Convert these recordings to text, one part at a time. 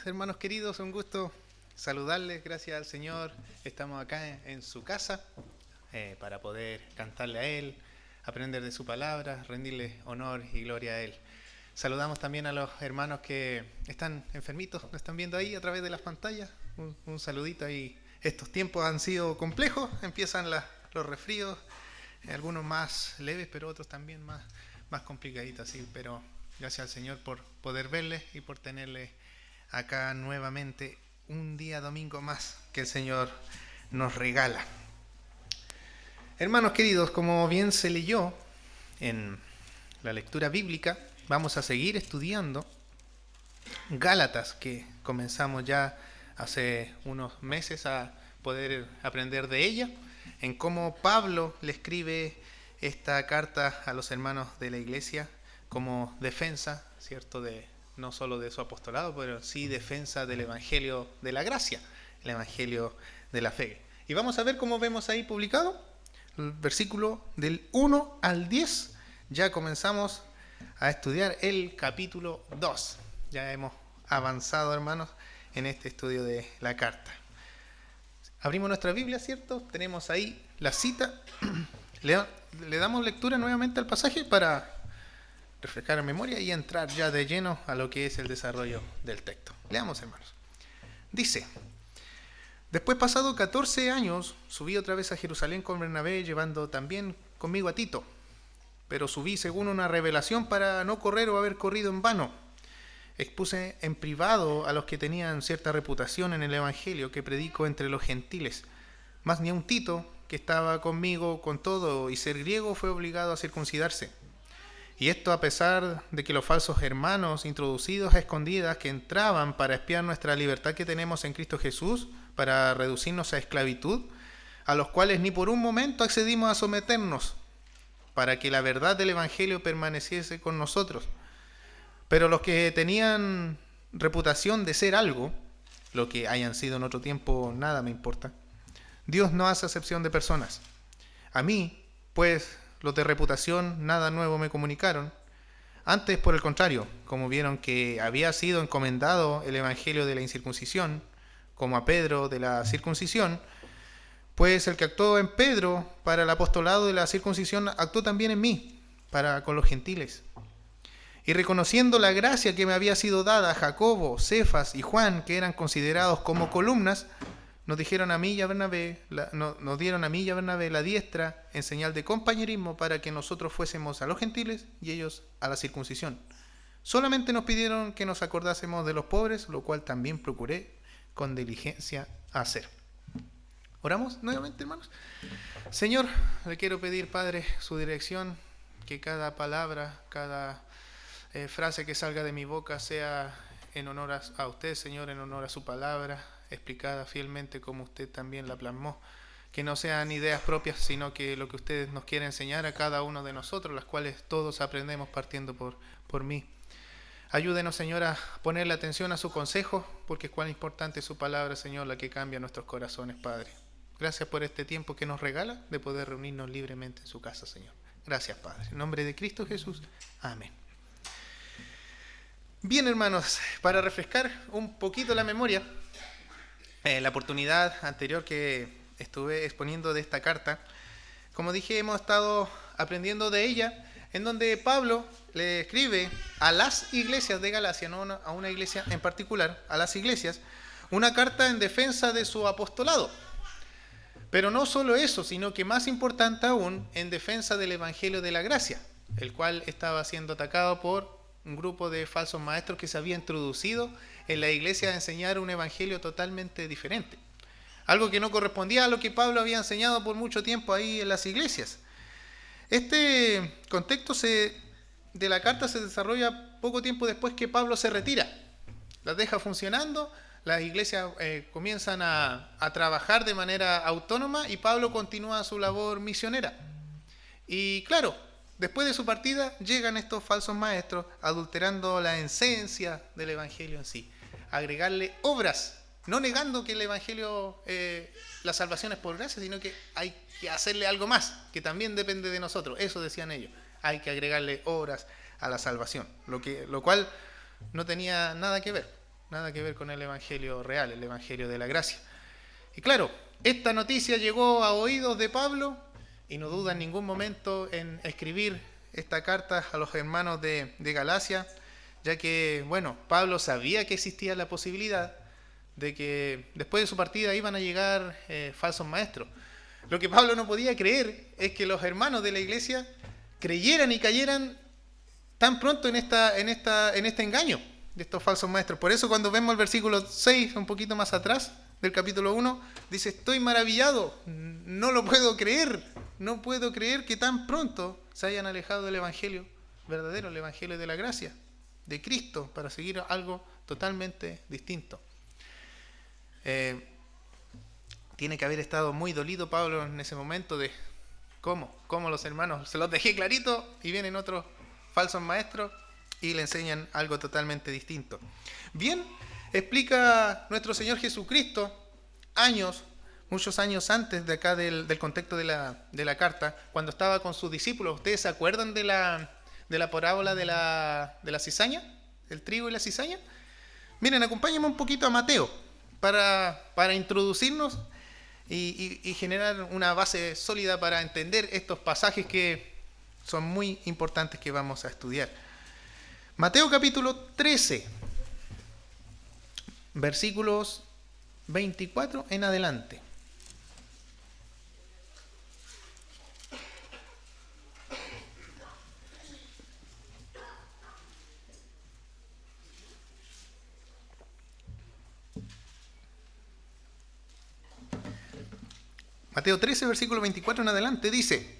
hermanos queridos, un gusto saludarles, gracias al Señor. Estamos acá en su casa para poder cantarle a Él, aprender de su palabra, rendirle honor y gloria a Él. Saludamos también a los hermanos que están enfermitos, lo están viendo ahí a través de las pantallas. Un saludito ahí. Estos tiempos han sido complejos, empiezan los resfríos, algunos más leves, pero otros también más complicaditos, así. Pero gracias al Señor por poder verles y por tenerles acá nuevamente un día domingo más que el Señor nos regala. Hermanos queridos, como bien se leyó en la lectura bíblica, vamos a seguir estudiando Gálatas, que comenzamos ya hace unos meses a poder aprender de ella, en cómo Pablo le escribe esta carta a los hermanos de la iglesia como defensa, ¿cierto?, no solo de su apostolado, pero sí defensa del Evangelio de la gracia, el Evangelio de la fe. Y vamos a ver cómo vemos ahí publicado, el versículo del 1 al 10, ya comenzamos a estudiar el capítulo 2. Ya hemos avanzado, hermanos, en este estudio de la carta. Abrimos nuestra Biblia, ¿cierto? Tenemos ahí la cita. Le damos lectura nuevamente al pasaje para refrescar la memoria y entrar ya de lleno a lo que es el desarrollo del texto. Leamos, hermanos. Dice: después, pasado 14 años, subí otra vez a Jerusalén con Bernabé, llevando también conmigo a Tito. Pero subí según una revelación para no correr o haber corrido en vano. Expuse en privado a los que tenían cierta reputación en el Evangelio que predico entre los gentiles. Mas ni aun Tito, que estaba conmigo con todo y ser griego, fue obligado a circuncidarse. Y esto a pesar de que los falsos hermanos introducidos a escondidas que entraban para espiar nuestra libertad que tenemos en Cristo Jesús, para reducirnos a esclavitud, a los cuales ni por un momento accedimos a someternos, para que la verdad del Evangelio permaneciese con nosotros. Pero los que tenían reputación de ser algo, lo que hayan sido en otro tiempo, nada me importa. Dios no hace acepción de personas. A mí, pues, los de reputación nada nuevo me comunicaron. Antes, por el contrario, como vieron que había sido encomendado el Evangelio de la incircuncisión, como a Pedro de la circuncisión, pues el que actuó en Pedro para el apostolado de la circuncisión actuó también en mí, para con los gentiles. Y reconociendo la gracia que me había sido dada a Jacobo, Cefas y Juan, que eran considerados como columnas, nos dieron a mí y a Bernabé la diestra en señal de compañerismo para que nosotros fuésemos a los gentiles y ellos a la circuncisión. Solamente nos pidieron que nos acordásemos de los pobres, lo cual también procuré con diligencia hacer. ¿Oramos nuevamente, hermanos? Señor, le quiero pedir, Padre, su dirección, que cada palabra, cada frase que salga de mi boca sea en honor a usted, Señor, en honor a su palabra, explicada fielmente como usted también la plasmó. Que no sean ideas propias, sino que lo que usted nos quiere enseñar a cada uno de nosotros, las cuales todos aprendemos partiendo por mí. Ayúdenos, Señor, a ponerle atención a su consejo, porque es cuán importante es su palabra, Señor, la que cambia nuestros corazones, Padre. Gracias por este tiempo que nos regala de poder reunirnos libremente en su casa, Señor. Gracias, Padre. En nombre de Cristo Jesús. Amén. Bien, hermanos, para refrescar un poquito la memoria, la oportunidad anterior que estuve exponiendo de esta carta, como dije, hemos estado aprendiendo de ella, en donde Pablo le escribe a las iglesias de Galacia, no a una iglesia en particular, a las iglesias, una carta en defensa de su apostolado. Pero no solo eso, sino que más importante aún, en defensa del Evangelio de la gracia, el cual estaba siendo atacado por un grupo de falsos maestros que se había introducido en la iglesia a enseñar un evangelio totalmente diferente. Algo que no correspondía a lo que Pablo había enseñado por mucho tiempo ahí en las iglesias. Este contexto de la carta se desarrolla poco tiempo después que Pablo se retira. Las deja funcionando, las iglesias comienzan a trabajar de manera autónoma y Pablo continúa su labor misionera. Y claro, después de su partida llegan estos falsos maestros adulterando la esencia del evangelio en sí, agregarle obras, no negando que el evangelio, la salvación es por gracia, sino que hay que hacerle algo más, que también depende de nosotros. Eso decían ellos, hay que agregarle obras a la salvación, lo cual no tenía nada que ver. nada que ver con el evangelio real, el evangelio de la gracia. Y claro, esta noticia llegó a oídos de Pablo y no duda en ningún momento en escribir esta carta a los hermanos de Galacia, ya que, bueno, Pablo sabía que existía la posibilidad de que después de su partida iban a llegar falsos maestros. Lo que Pablo no podía creer es que los hermanos de la iglesia creyeran y cayeran tan pronto en este engaño de estos falsos maestros. Por eso cuando vemos el versículo 6, un poquito más atrás del capítulo 1, dice: estoy maravillado, no lo puedo creer, no puedo creer que tan pronto se hayan alejado del evangelio verdadero, el evangelio de la gracia, de Cristo, para seguir algo totalmente distinto. Tiene que haber estado muy dolido Pablo en ese momento de cómo los hermanos, se los dejé clarito y vienen otros falsos maestros y le enseñan algo totalmente distinto. Bien, explica nuestro Señor Jesucristo muchos años antes de acá del contexto de la carta, cuando estaba con sus discípulos. ¿Ustedes se acuerdan de la parábola de la cizaña? ¿El trigo y la cizaña? Miren, acompáñenme un poquito a Mateo para introducirnos y generar una base sólida para entender estos pasajes que son muy importantes que vamos a estudiar. Mateo capítulo 13, versículos 24 en adelante. Mateo 13, versículo 24 en adelante dice: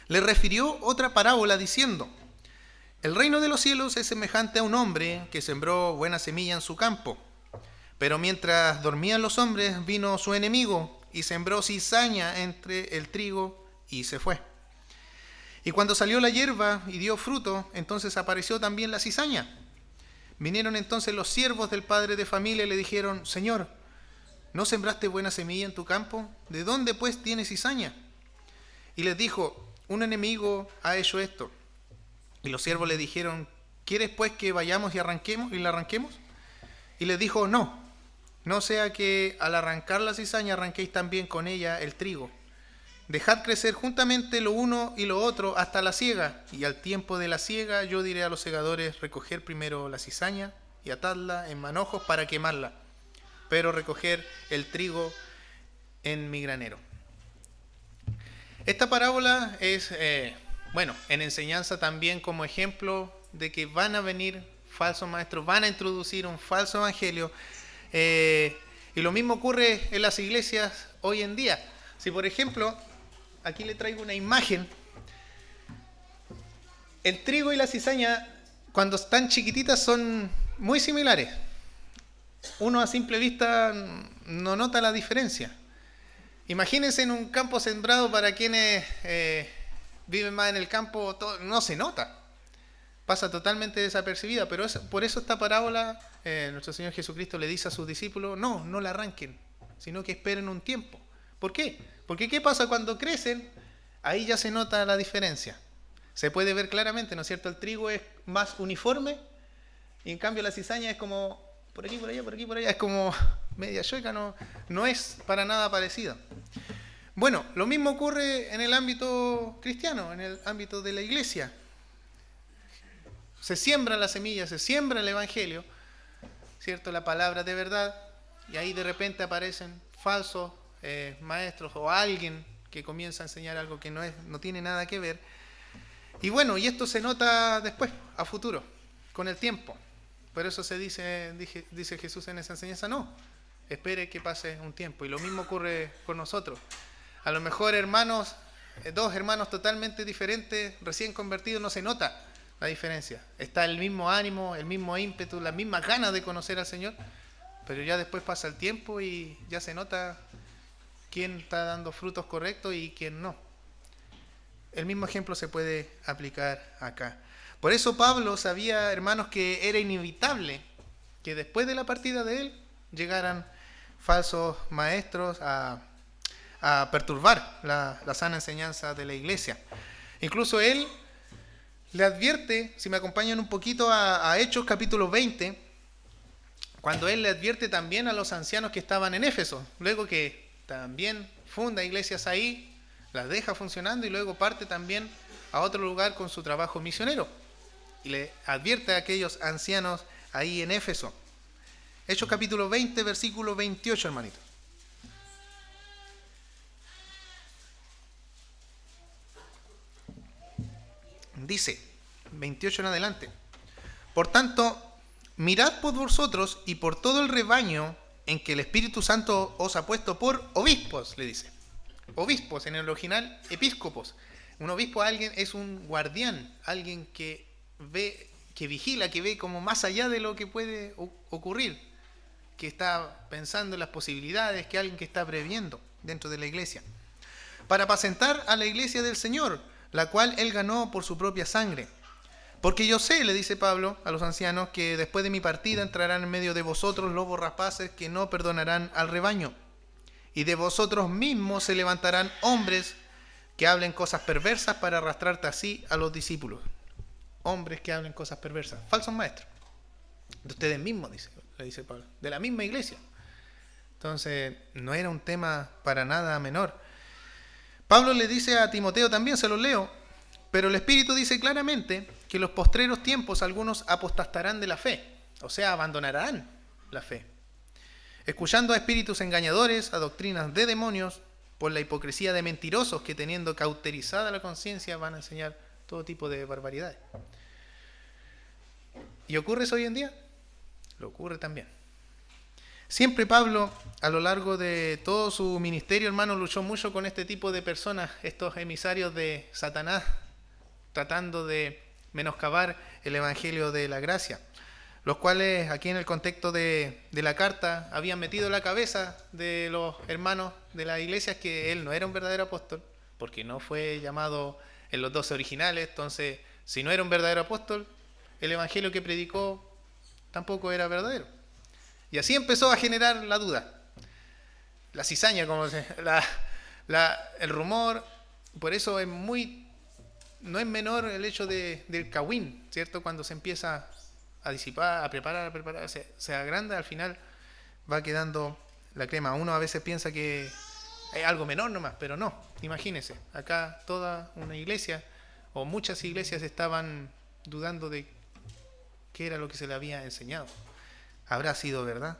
le refirió otra parábola diciendo: el reino de los cielos es semejante a un hombre que sembró buena semilla en su campo. Pero mientras dormían los hombres, vino su enemigo y sembró cizaña entre el trigo y se fue. Y cuando salió la hierba y dio fruto, entonces apareció también la cizaña. Vinieron entonces los siervos del padre de familia y le dijeron: Señor, ¿no sembraste buena semilla en tu campo? ¿De dónde pues tienes cizaña? Y les dijo: un enemigo ha hecho esto. Y los siervos le dijeron: ¿quieres pues que vayamos y la arranquemos? Y les dijo: no sea que al arrancar la cizaña arranquéis también con ella el trigo. Dejad crecer juntamente lo uno y lo otro hasta la siega, y al tiempo de la siega yo diré a los segadores: recoger primero la cizaña y atadla en manojos para quemarla, pero recoger el trigo en mi granero. Esta parábola es, en enseñanza también como ejemplo de que van a venir falsos maestros, van a introducir un falso evangelio, y lo mismo ocurre en las iglesias hoy en día. Si por ejemplo, aquí le traigo una imagen, el trigo y la cizaña cuando están chiquititas son muy similares. Uno a simple vista no nota la diferencia. Imagínense en un campo sembrado, para quienes viven más en el campo, no se nota. Pasa totalmente desapercibida, pero por eso esta parábola, nuestro Señor Jesucristo le dice a sus discípulos: no la arranquen, sino que esperen un tiempo. ¿Por qué? Porque ¿qué pasa cuando crecen? Ahí ya se nota la diferencia. Se puede ver claramente, ¿no es cierto? El trigo es más uniforme y en cambio la cizaña es como por aquí, por allá, por aquí, por allá. Es como media chueca, no es para nada parecido. Bueno, lo mismo ocurre en el ámbito cristiano, en el ámbito de la iglesia. Se siembra la semilla, se siembra el evangelio, ¿cierto? La palabra de verdad, y ahí de repente aparecen falsos maestros o alguien que comienza a enseñar algo que no tiene nada que ver. Y bueno, y esto se nota después, a futuro, con el tiempo. Por eso dice Jesús en esa enseñanza: no, espere que pase un tiempo. Y lo mismo ocurre con nosotros. A lo mejor dos hermanos totalmente diferentes, recién convertidos, no se nota la diferencia. Está el mismo ánimo, el mismo ímpetu, las mismas ganas de conocer al Señor, pero ya después pasa el tiempo y ya se nota quién está dando frutos correctos y quién no. El mismo ejemplo se puede aplicar acá. Por eso Pablo sabía, hermanos, que era inevitable que después de la partida de él llegaran falsos maestros a perturbar la sana enseñanza de la iglesia. Incluso él le advierte, si me acompañan un poquito a Hechos capítulo 20, cuando él le advierte también a los ancianos que estaban en Éfeso, luego que también funda iglesias ahí, las deja funcionando y luego parte también a otro lugar con su trabajo misionero. Y le advierte a aquellos ancianos ahí en Éfeso. Hechos capítulo 20, versículo 28, hermanito. Dice, 28 en adelante: por tanto, mirad por vosotros y por todo el rebaño en que el Espíritu Santo os ha puesto por obispos, le dice. Obispos, en el original, episcopos. Un obispo es un guardián, alguien que ve, que vigila, que ve como más allá de lo que puede ocurrir, que está pensando en las posibilidades, que alguien que está previendo dentro de la iglesia. Para apacentar a la iglesia del Señor, la cual él ganó por su propia sangre. Porque yo sé, le dice Pablo a los ancianos, que después de mi partida entrarán en medio de vosotros lobos rapaces que no perdonarán al rebaño. Y de vosotros mismos se levantarán hombres que hablen cosas perversas para arrastrarte así a los discípulos. Hombres que hablen cosas perversas. Falsos maestros. De ustedes mismos, le dice Pablo. De la misma iglesia. Entonces, no era un tema para nada menor. Pablo le dice a Timoteo también, se lo leo, pero el Espíritu dice claramente que en los postreros tiempos algunos apostatarán de la fe, o sea, abandonarán la fe, escuchando a espíritus engañadores, a doctrinas de demonios, por la hipocresía de mentirosos que teniendo cauterizada la conciencia van a enseñar todo tipo de barbaridades. ¿Y ocurre eso hoy en día? Lo ocurre también. Siempre Pablo, a lo largo de todo su ministerio, hermano, luchó mucho con este tipo de personas, estos emisarios de Satanás, tratando de menoscabar el evangelio de la gracia, los cuales aquí en el contexto de la carta habían metido la cabeza de los hermanos de las iglesias que él no era un verdadero apóstol, porque no fue llamado en los 12 originales. Entonces, si no era un verdadero apóstol, el evangelio que predicó tampoco era verdadero. Y así empezó a generar la duda, la cizaña, el rumor. Por eso no es menor el hecho del cagüín, ¿cierto? Cuando se empieza a disipar, a preparar, se agranda, al final va quedando la crema. Uno a veces piensa que es algo menor nomás, pero no. Imagínense, acá toda una iglesia o muchas iglesias estaban dudando de qué era lo que se le había enseñado. Habrá sido verdad.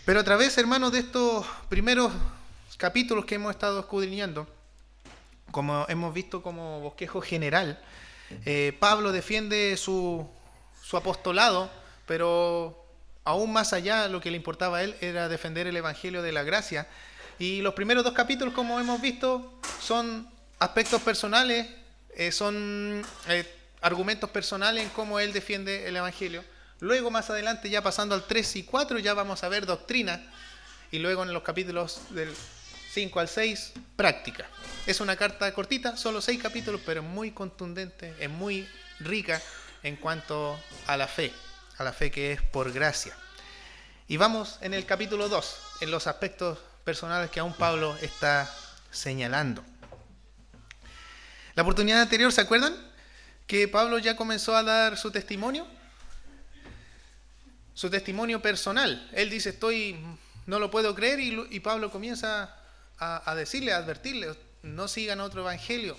Pero a través, hermanos, de estos primeros capítulos que hemos estado escudriñando, como hemos visto como bosquejo general, Pablo defiende su apostolado, pero aún más allá, lo que le importaba a él era defender el evangelio de la gracia. Y los primeros 2 capítulos, como hemos visto, son aspectos personales, son argumentos personales en cómo él defiende el evangelio. Luego, más adelante, ya pasando al 3 y 4, ya vamos a ver doctrina. Y luego en los capítulos del 5 al 6, práctica. Es una carta cortita, solo 6 capítulos, pero muy contundente, es muy rica en cuanto a la fe que es por gracia. Y vamos en el capítulo 2, en los aspectos personales que aún Pablo está señalando. La oportunidad anterior, ¿se acuerdan? Que Pablo ya comenzó a dar su testimonio personal. Él dice, no lo puedo creer, y Pablo comienza a decirle, a advertirle, no sigan otro evangelio.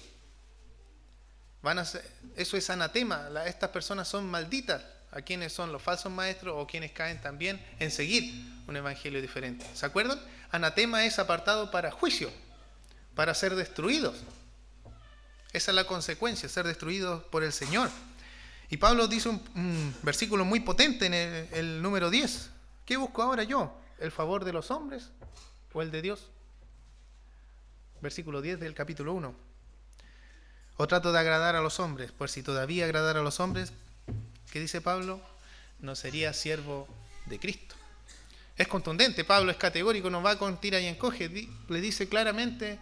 Eso es anatema, estas personas son malditas, a quienes son los falsos maestros o quienes caen también en seguir un evangelio diferente. ¿Se acuerdan? Anatema es apartado para juicio, para ser destruidos. Esa es la consecuencia, ser destruidos por el Señor. Y Pablo dice un versículo muy potente en el número 10. ¿Qué busco ahora yo? ¿El favor de los hombres o el de Dios? Versículo 10 del capítulo 1. ¿O trato de agradar a los hombres? Pues si todavía agradara a los hombres, ¿qué dice Pablo? No sería siervo de Cristo. Es contundente, Pablo es categórico, no va con tira y encoge. Le dice claramente,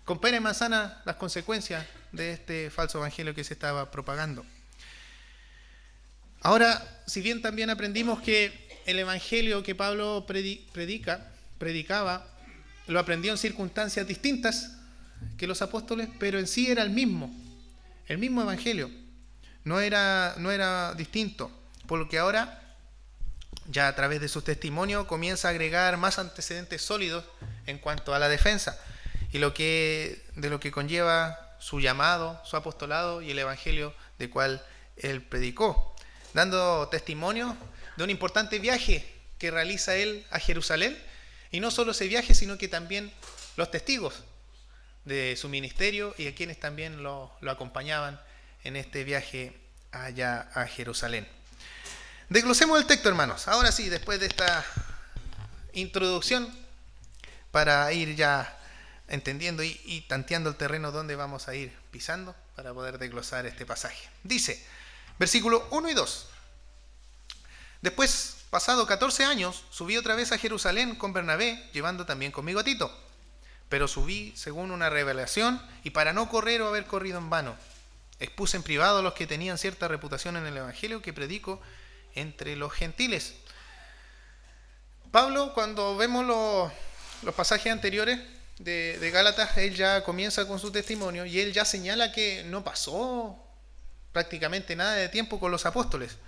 con pera y manzana, las consecuencias de este falso evangelio que se estaba propagando. Ahora, si bien también aprendimos que el evangelio que Pablo predicaba, lo aprendió en circunstancias distintas que los apóstoles, pero en sí era el mismo evangelio, no era distinto, por lo que ahora ya a través de su testimonio comienza a agregar más antecedentes sólidos en cuanto a la defensa y de lo que conlleva su llamado, su apostolado y el evangelio de cual él predicó, dando testimonio de un importante viaje que realiza él a Jerusalén, y no solo ese viaje, sino que también los testigos de su ministerio y a quienes también lo acompañaban en este viaje allá a Jerusalén. Desglosemos el texto, hermanos. Ahora sí, después de esta introducción, para ir ya entendiendo y tanteando el terreno donde vamos a ir pisando para poder desglosar este pasaje. Dice, versículo 1 y 2. Después, pasado 14 años, subí otra vez a Jerusalén con Bernabé, llevando también conmigo a Tito. Pero subí según una revelación y para no correr o haber corrido en vano. Expuse en privado a los que tenían cierta reputación en el evangelio que predico entre los gentiles. Pablo, cuando vemos los pasajes anteriores de Gálatas, él ya comienza con su testimonio y él ya señala que no pasó prácticamente nada de tiempo con los apóstoles.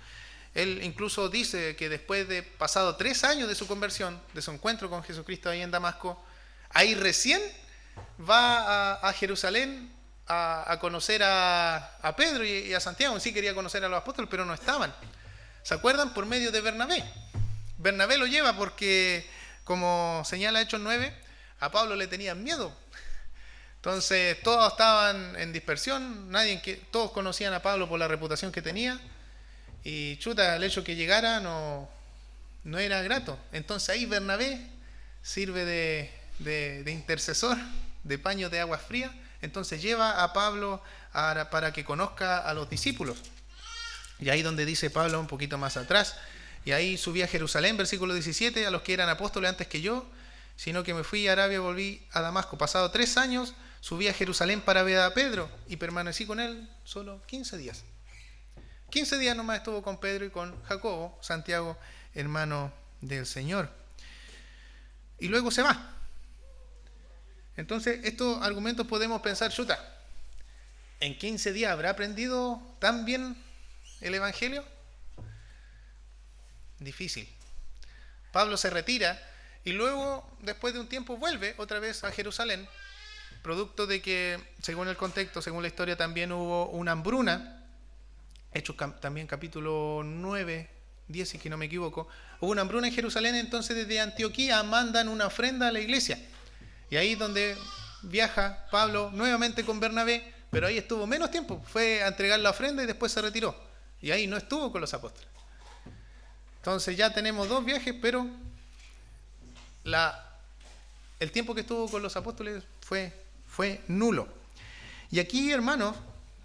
Él incluso dice que después de pasado 3 años de su conversión, de su encuentro con Jesucristo ahí en Damasco, ahí recién va a Jerusalén a conocer a Pedro y a Santiago. Sí quería conocer a los apóstoles, pero no estaban. ¿Se acuerdan? Por medio de Bernabé. Bernabé lo lleva porque, como señala Hechos 9, a Pablo le tenían miedo. Entonces todos estaban en dispersión, todos conocían a Pablo por la reputación que tenía, y el hecho que llegara no era grato. Entonces ahí Bernabé sirve de intercesor, de paño de agua fría. Entonces lleva a Pablo para que conozca a los discípulos. Y ahí donde dice Pablo un poquito más atrás, y ahí subí a Jerusalén, versículo 17, a los que eran apóstoles antes que yo, sino que me fui a Arabia y volví a Damasco. Pasado 3 años, subí a Jerusalén para ver a Pedro, y permanecí con él solo 15 días. 15 días nomás estuvo con Pedro y con Jacobo, Santiago, hermano del Señor. Y luego se va. Entonces, estos argumentos podemos pensar, ¿en 15 días habrá aprendido tan bien el Evangelio? Difícil. Pablo se retira y luego, después de un tiempo, vuelve otra vez a Jerusalén, producto de que, según el contexto, según la historia, también hubo una hambruna. Hechos también capítulo 9, 10, si no me equivoco. Hubo una hambruna en Jerusalén, entonces desde Antioquía mandan una ofrenda a la iglesia. Y ahí es donde viaja Pablo nuevamente con Bernabé, pero ahí estuvo menos tiempo. Fue a entregar la ofrenda y después se retiró. Y ahí no estuvo con los apóstoles. Entonces ya tenemos 2 viajes, pero el tiempo que estuvo con los apóstoles fue nulo. Y aquí, hermanos,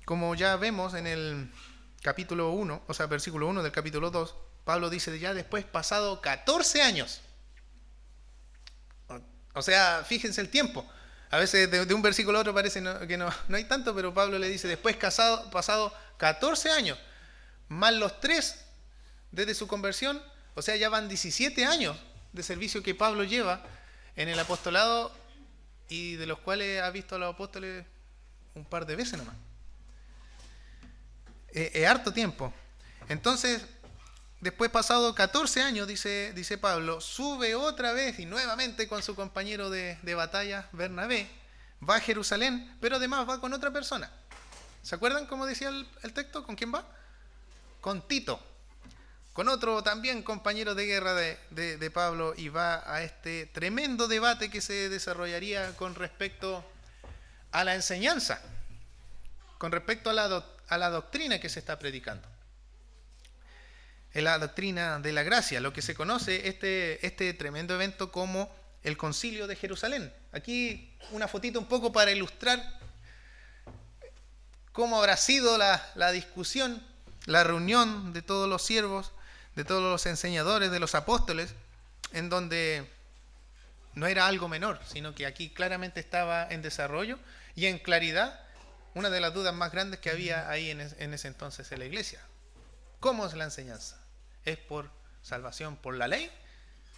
como ya vemos en el capítulo 1, o sea, versículo 1 del capítulo 2, Pablo dice ya después, pasado 14 años. O sea, fíjense el tiempo. A veces de un versículo a otro parece que no hay tanto, pero Pablo le dice después pasado 14 años, más los 3 desde su conversión, o sea, ya van 17 años de servicio que Pablo lleva en el apostolado, y de los cuales ha visto a los apóstoles un par de veces nomás. Es harto tiempo. Entonces, después pasado 14 años, dice Pablo, sube otra vez y nuevamente con su compañero de batalla, Bernabé, va a Jerusalén, pero además va con otra persona. ¿Se acuerdan cómo decía el texto? ¿Con quién va? Con Tito, con otro también compañero de guerra de Pablo, y va a este tremendo debate que se desarrollaría con respecto a la enseñanza, con respecto a la doctrina que se está predicando. En la doctrina de la gracia, lo que se conoce este tremendo evento como el Concilio de Jerusalén. Aquí una fotito un poco para ilustrar cómo habrá sido la discusión, la reunión de todos los siervos, de todos los enseñadores, de los apóstoles, en donde no era algo menor, sino que aquí claramente estaba en desarrollo y en claridad una de las dudas más grandes que había ahí en ese entonces en la iglesia. ¿Cómo es la enseñanza? ¿Es por salvación por la ley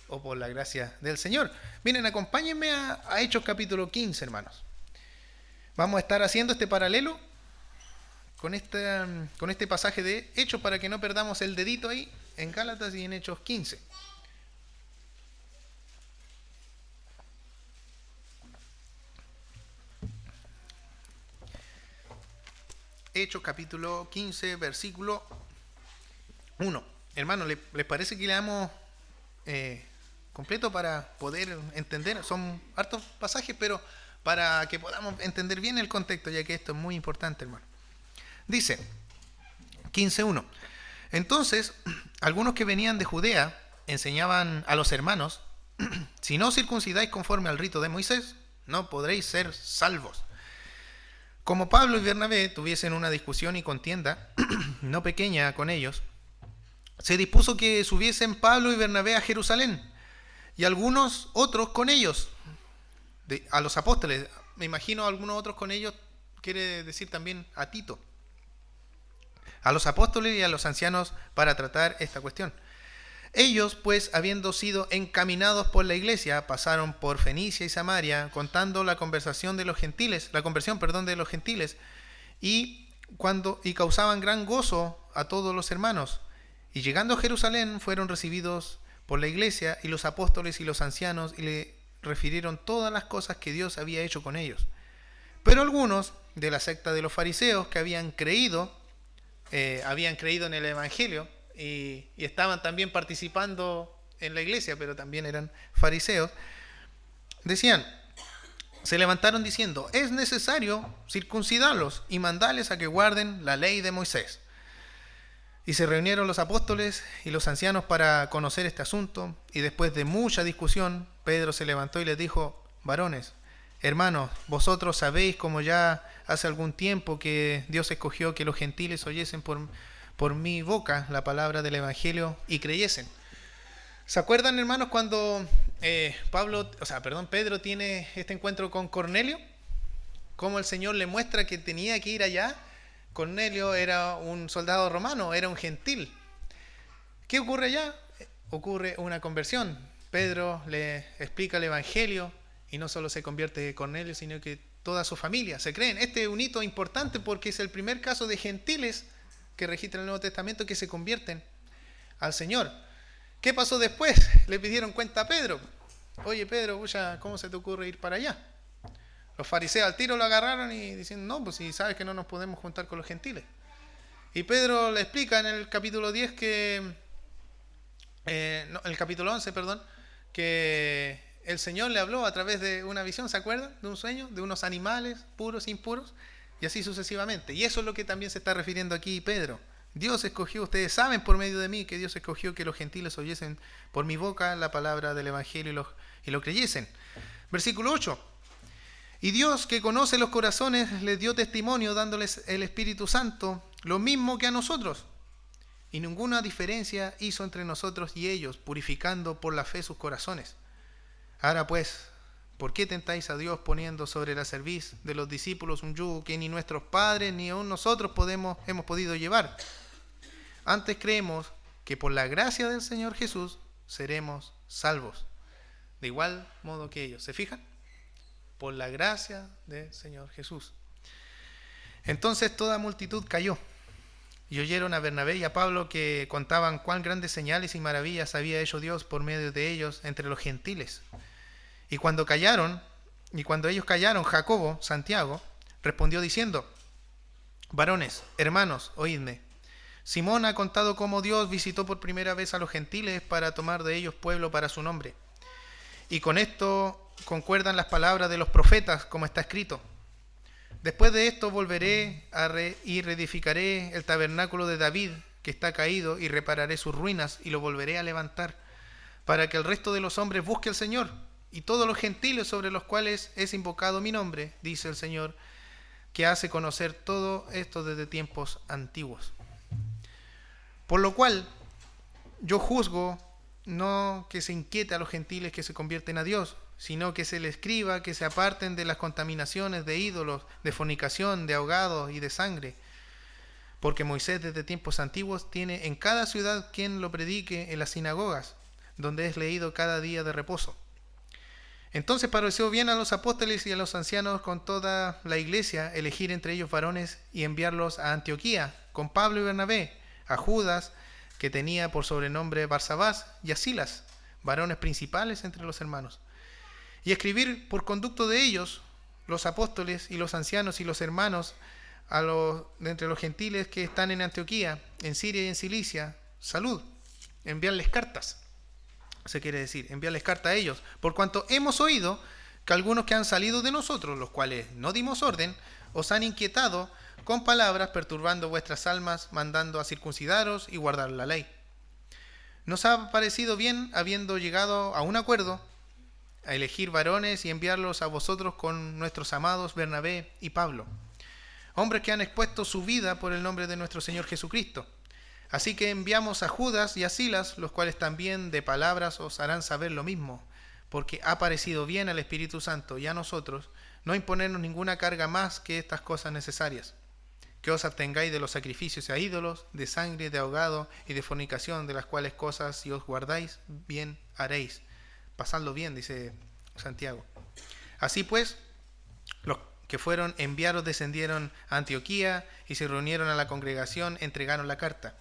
o por la gracia del Señor? Miren, acompáñenme a Hechos capítulo 15, hermanos. Vamos a estar haciendo este paralelo con este pasaje de Hechos para que no perdamos el dedito ahí en Gálatas y en Hechos 15. Hechos capítulo 15, versículo 1. Hermano, ¿les parece que leamos completo para poder entender? Son hartos pasajes, pero para que podamos entender bien el contexto, ya que esto es muy importante, hermano. Dice, 15.1. Entonces, algunos que venían de Judea enseñaban a los hermanos, si no circuncidáis conforme al rito de Moisés, no podréis ser salvos. Como Pablo y Bernabé tuviesen una discusión y contienda, no pequeña con ellos, se dispuso que subiesen Pablo y Bernabé a Jerusalén, y algunos otros con ellos, a los apóstoles. Me imagino algunos otros con ellos, quiere decir también a Tito, a los apóstoles y a los ancianos para tratar esta cuestión. Ellos, pues, habiendo sido encaminados por la iglesia, pasaron por Fenicia y Samaria, contando la conversión de los gentiles, y causaban gran gozo a todos los hermanos. Y llegando a Jerusalén, fueron recibidos por la iglesia y los apóstoles y los ancianos, y le refirieron todas las cosas que Dios había hecho con ellos. Pero algunos de la secta de los fariseos que habían creído en el evangelio, y estaban también participando en la iglesia, pero también eran fariseos, se levantaron diciendo, es necesario circuncidarlos y mandarles a que guarden la ley de Moisés. Y se reunieron los apóstoles y los ancianos para conocer este asunto, y después de mucha discusión, Pedro se levantó y les dijo, varones, hermanos, vosotros sabéis como ya hace algún tiempo que Dios escogió que los gentiles oyesen por mi boca la palabra del evangelio y creyesen. ¿Se acuerdan, hermanos, cuando Pedro tiene este encuentro con Cornelio? Cómo el Señor le muestra que tenía que ir allá. Cornelio era un soldado romano, era un gentil. ¿Qué ocurre allá? Ocurre una conversión. Pedro le explica el evangelio y no solo se convierte Cornelio, sino que toda su familia se creen. Este es un hito importante porque es el primer caso de gentiles que registra el Nuevo Testamento que se convierten al Señor. ¿Qué pasó después? Le pidieron cuenta a Pedro. Oye, Pedro, ¿cómo se te ocurre ir para allá? Los fariseos al tiro lo agarraron y dicen, no, pues si sabes que no nos podemos juntar con los gentiles. Y Pedro le explica en el capítulo 10 el capítulo 11, que el Señor le habló a través de una visión, ¿se acuerdan? De un sueño, de unos animales puros, impuros, y así sucesivamente. Y eso es lo que también se está refiriendo aquí Pedro. Dios escogió, ustedes saben por medio de mí que Dios escogió que los gentiles oyesen por mi boca la palabra del evangelio y lo creyesen. Versículo 8. Y Dios, que conoce los corazones, les dio testimonio dándoles el Espíritu Santo, lo mismo que a nosotros. Y ninguna diferencia hizo entre nosotros y ellos, purificando por la fe sus corazones. Ahora pues, ¿por qué tentáis a Dios poniendo sobre la cerviz de los discípulos un yugo que ni nuestros padres ni aun nosotros hemos podido llevar? Antes creemos que por la gracia del Señor Jesús seremos salvos. De igual modo que ellos. ¿Se fijan? Por la gracia del Señor Jesús. Entonces toda multitud cayó y oyeron a Bernabé y a Pablo que contaban cuán grandes señales y maravillas había hecho Dios por medio de ellos entre los gentiles. Y cuando ellos callaron, Jacobo, Santiago, respondió diciendo, varones, hermanos, oídme. Simón ha contado cómo Dios visitó por primera vez a los gentiles para tomar de ellos pueblo para su nombre. Y con esto concuerdan las palabras de los profetas, como está escrito. Después de esto volveré y reedificaré el tabernáculo de David, que está caído, y repararé sus ruinas, y lo volveré a levantar, para que el resto de los hombres busque al Señor, y todos los gentiles sobre los cuales es invocado mi nombre, dice el Señor, que hace conocer todo esto desde tiempos antiguos. Por lo cual, yo juzgo no que se inquiete a los gentiles que se convierten a Dios, sino que se les escriba que se aparten de las contaminaciones de ídolos, de fornicación, de ahogados y de sangre. Porque Moisés desde tiempos antiguos tiene en cada ciudad quien lo predique en las sinagogas, donde es leído cada día de reposo. Entonces pareció bien a los apóstoles y a los ancianos con toda la iglesia elegir entre ellos varones y enviarlos a Antioquía con Pablo y Bernabé, a Judas, que tenía por sobrenombre Barsabás, y a Silas, varones principales entre los hermanos. Y escribir por conducto de ellos, los apóstoles y los ancianos y los hermanos, de entre los gentiles que están en Antioquía, en Siria y en Cilicia, salud, enviarles cartas. Se quiere decir, enviarles carta a ellos, por cuanto hemos oído que algunos que han salido de nosotros, los cuales no dimos orden, os han inquietado con palabras, perturbando vuestras almas, mandando a circuncidaros y guardar la ley. Nos ha parecido bien, habiendo llegado a un acuerdo, a elegir varones y enviarlos a vosotros con nuestros amados Bernabé y Pablo, hombres que han expuesto su vida por el nombre de nuestro Señor Jesucristo. Así que enviamos a Judas y a Silas, los cuales también de palabras os harán saber lo mismo, porque ha parecido bien al Espíritu Santo y a nosotros no imponernos ninguna carga más que estas cosas necesarias, que os abstengáis de los sacrificios a ídolos, de sangre, de ahogado y de fornicación, de las cuales cosas si os guardáis, bien haréis. Pasadlo bien, dice Santiago. Así pues, los que fueron enviados descendieron a Antioquía y se reunieron a la congregación, entregaron la carta.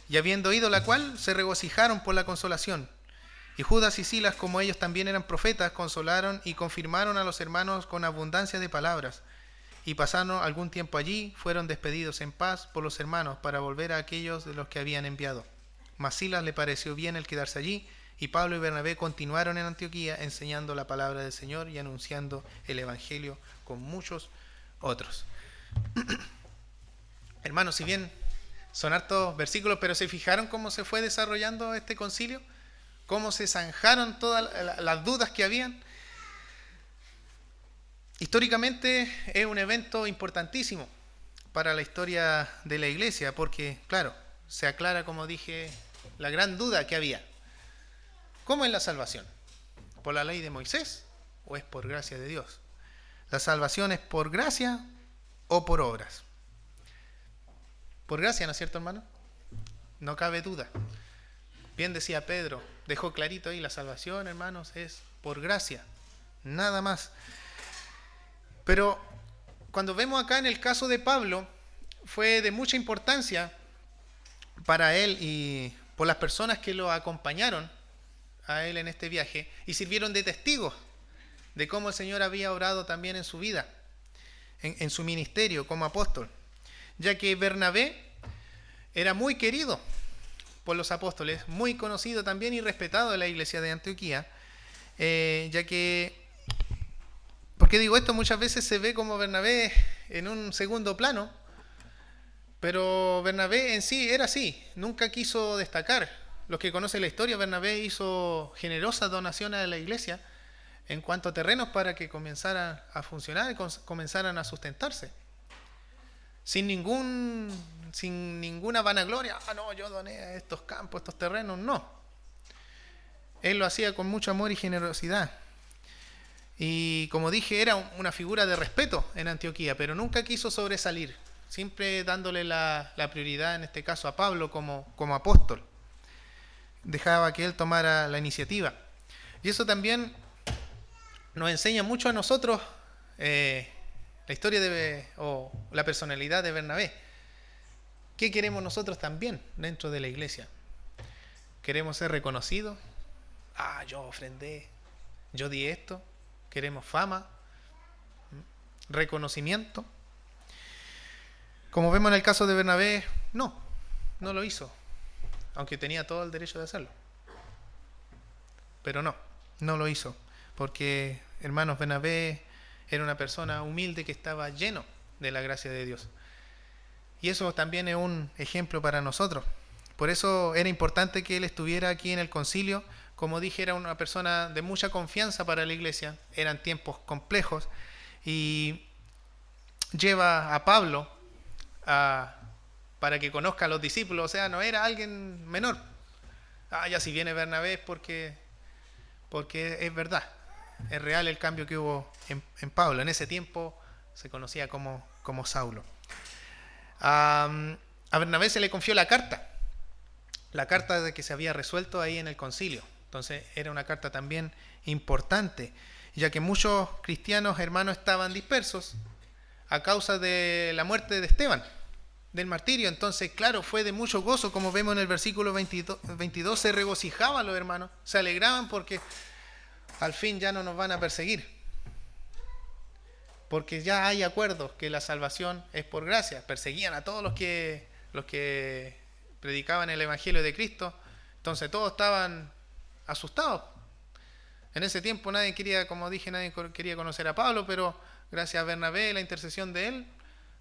Y habiendo oído la cual, se regocijaron por la consolación. Y Judas y Silas, como ellos también eran profetas, consolaron y confirmaron a los hermanos con abundancia de palabras. Y pasando algún tiempo allí, fueron despedidos en paz por los hermanos para volver a aquellos de los que habían enviado. Mas Silas le pareció bien el quedarse allí, y Pablo y Bernabé continuaron en Antioquía enseñando la palabra del Señor y anunciando el Evangelio con muchos otros. Hermanos, si bien son hartos versículos, pero ¿se fijaron cómo se fue desarrollando este concilio? ¿Cómo se zanjaron todas las dudas que habían? Históricamente es un evento importantísimo para la historia de la iglesia, porque, claro, se aclara, como dije, la gran duda que había. ¿Cómo es la salvación? ¿Por la ley de Moisés o es por gracia de Dios? ¿La salvación es por gracia o por obras? Por gracia, ¿no es cierto, hermano? No cabe duda. Bien decía Pedro, dejó clarito ahí, la salvación, hermanos, es por gracia, nada más. Pero cuando vemos acá en el caso de Pablo, fue de mucha importancia para él y por las personas que lo acompañaron a él en este viaje y sirvieron de testigos de cómo el Señor había obrado también en su vida, en su ministerio como apóstol, ya que Bernabé era muy querido por los apóstoles, muy conocido también y respetado en la iglesia de Antioquía, ya que, ¿por qué digo esto? Muchas veces se ve como Bernabé en un segundo plano, pero Bernabé en sí era así, nunca quiso destacar. Los que conocen la historia, Bernabé hizo generosas donaciones a la iglesia en cuanto a terrenos para que comenzaran a funcionar y comenzaran a sustentarse. Sin ninguna vanagloria, no, yo doné a estos campos, estos terrenos, no. Él lo hacía con mucho amor y generosidad. Y como dije, era una figura de respeto en Antioquía, pero nunca quiso sobresalir, siempre dándole la prioridad, en este caso a Pablo como apóstol. Dejaba que él tomara la iniciativa. Y eso también nos enseña mucho a nosotros la historia o la personalidad de Bernabé. ¿Qué queremos nosotros también dentro de la iglesia? ¿Queremos ser reconocidos? Yo ofrendé, yo di esto. ¿Queremos fama? ¿Reconocimiento? Como vemos en el caso de Bernabé, no lo hizo, aunque tenía todo el derecho de hacerlo. Pero no lo hizo, porque, hermanos, Bernabé era una persona humilde que estaba lleno de la gracia de Dios. Y eso también es un ejemplo para nosotros. Por eso era importante que él estuviera aquí en el concilio. Como dije, era una persona de mucha confianza para la iglesia. Eran tiempos complejos. Y lleva a Pablo para que conozca a los discípulos. O sea, no era alguien menor. Ya si viene Bernabé es porque es verdad. Es real el cambio que hubo en Pablo. En ese tiempo se conocía como Saulo. A Bernabé se le confió la carta de que se había resuelto ahí en el concilio. Entonces era una carta también importante, ya que muchos cristianos hermanos estaban dispersos a causa de la muerte de Esteban, del martirio. Entonces, claro, fue de mucho gozo, como vemos en el versículo 22, se regocijaban los hermanos, se alegraban porque al fin ya no nos van a perseguir. Porque ya hay acuerdos que la salvación es por gracia. Perseguían a todos los que predicaban el Evangelio de Cristo. Entonces todos estaban asustados. En ese tiempo nadie quería, como dije, nadie quería conocer a Pablo, pero gracias a Bernabé, la intercesión de él,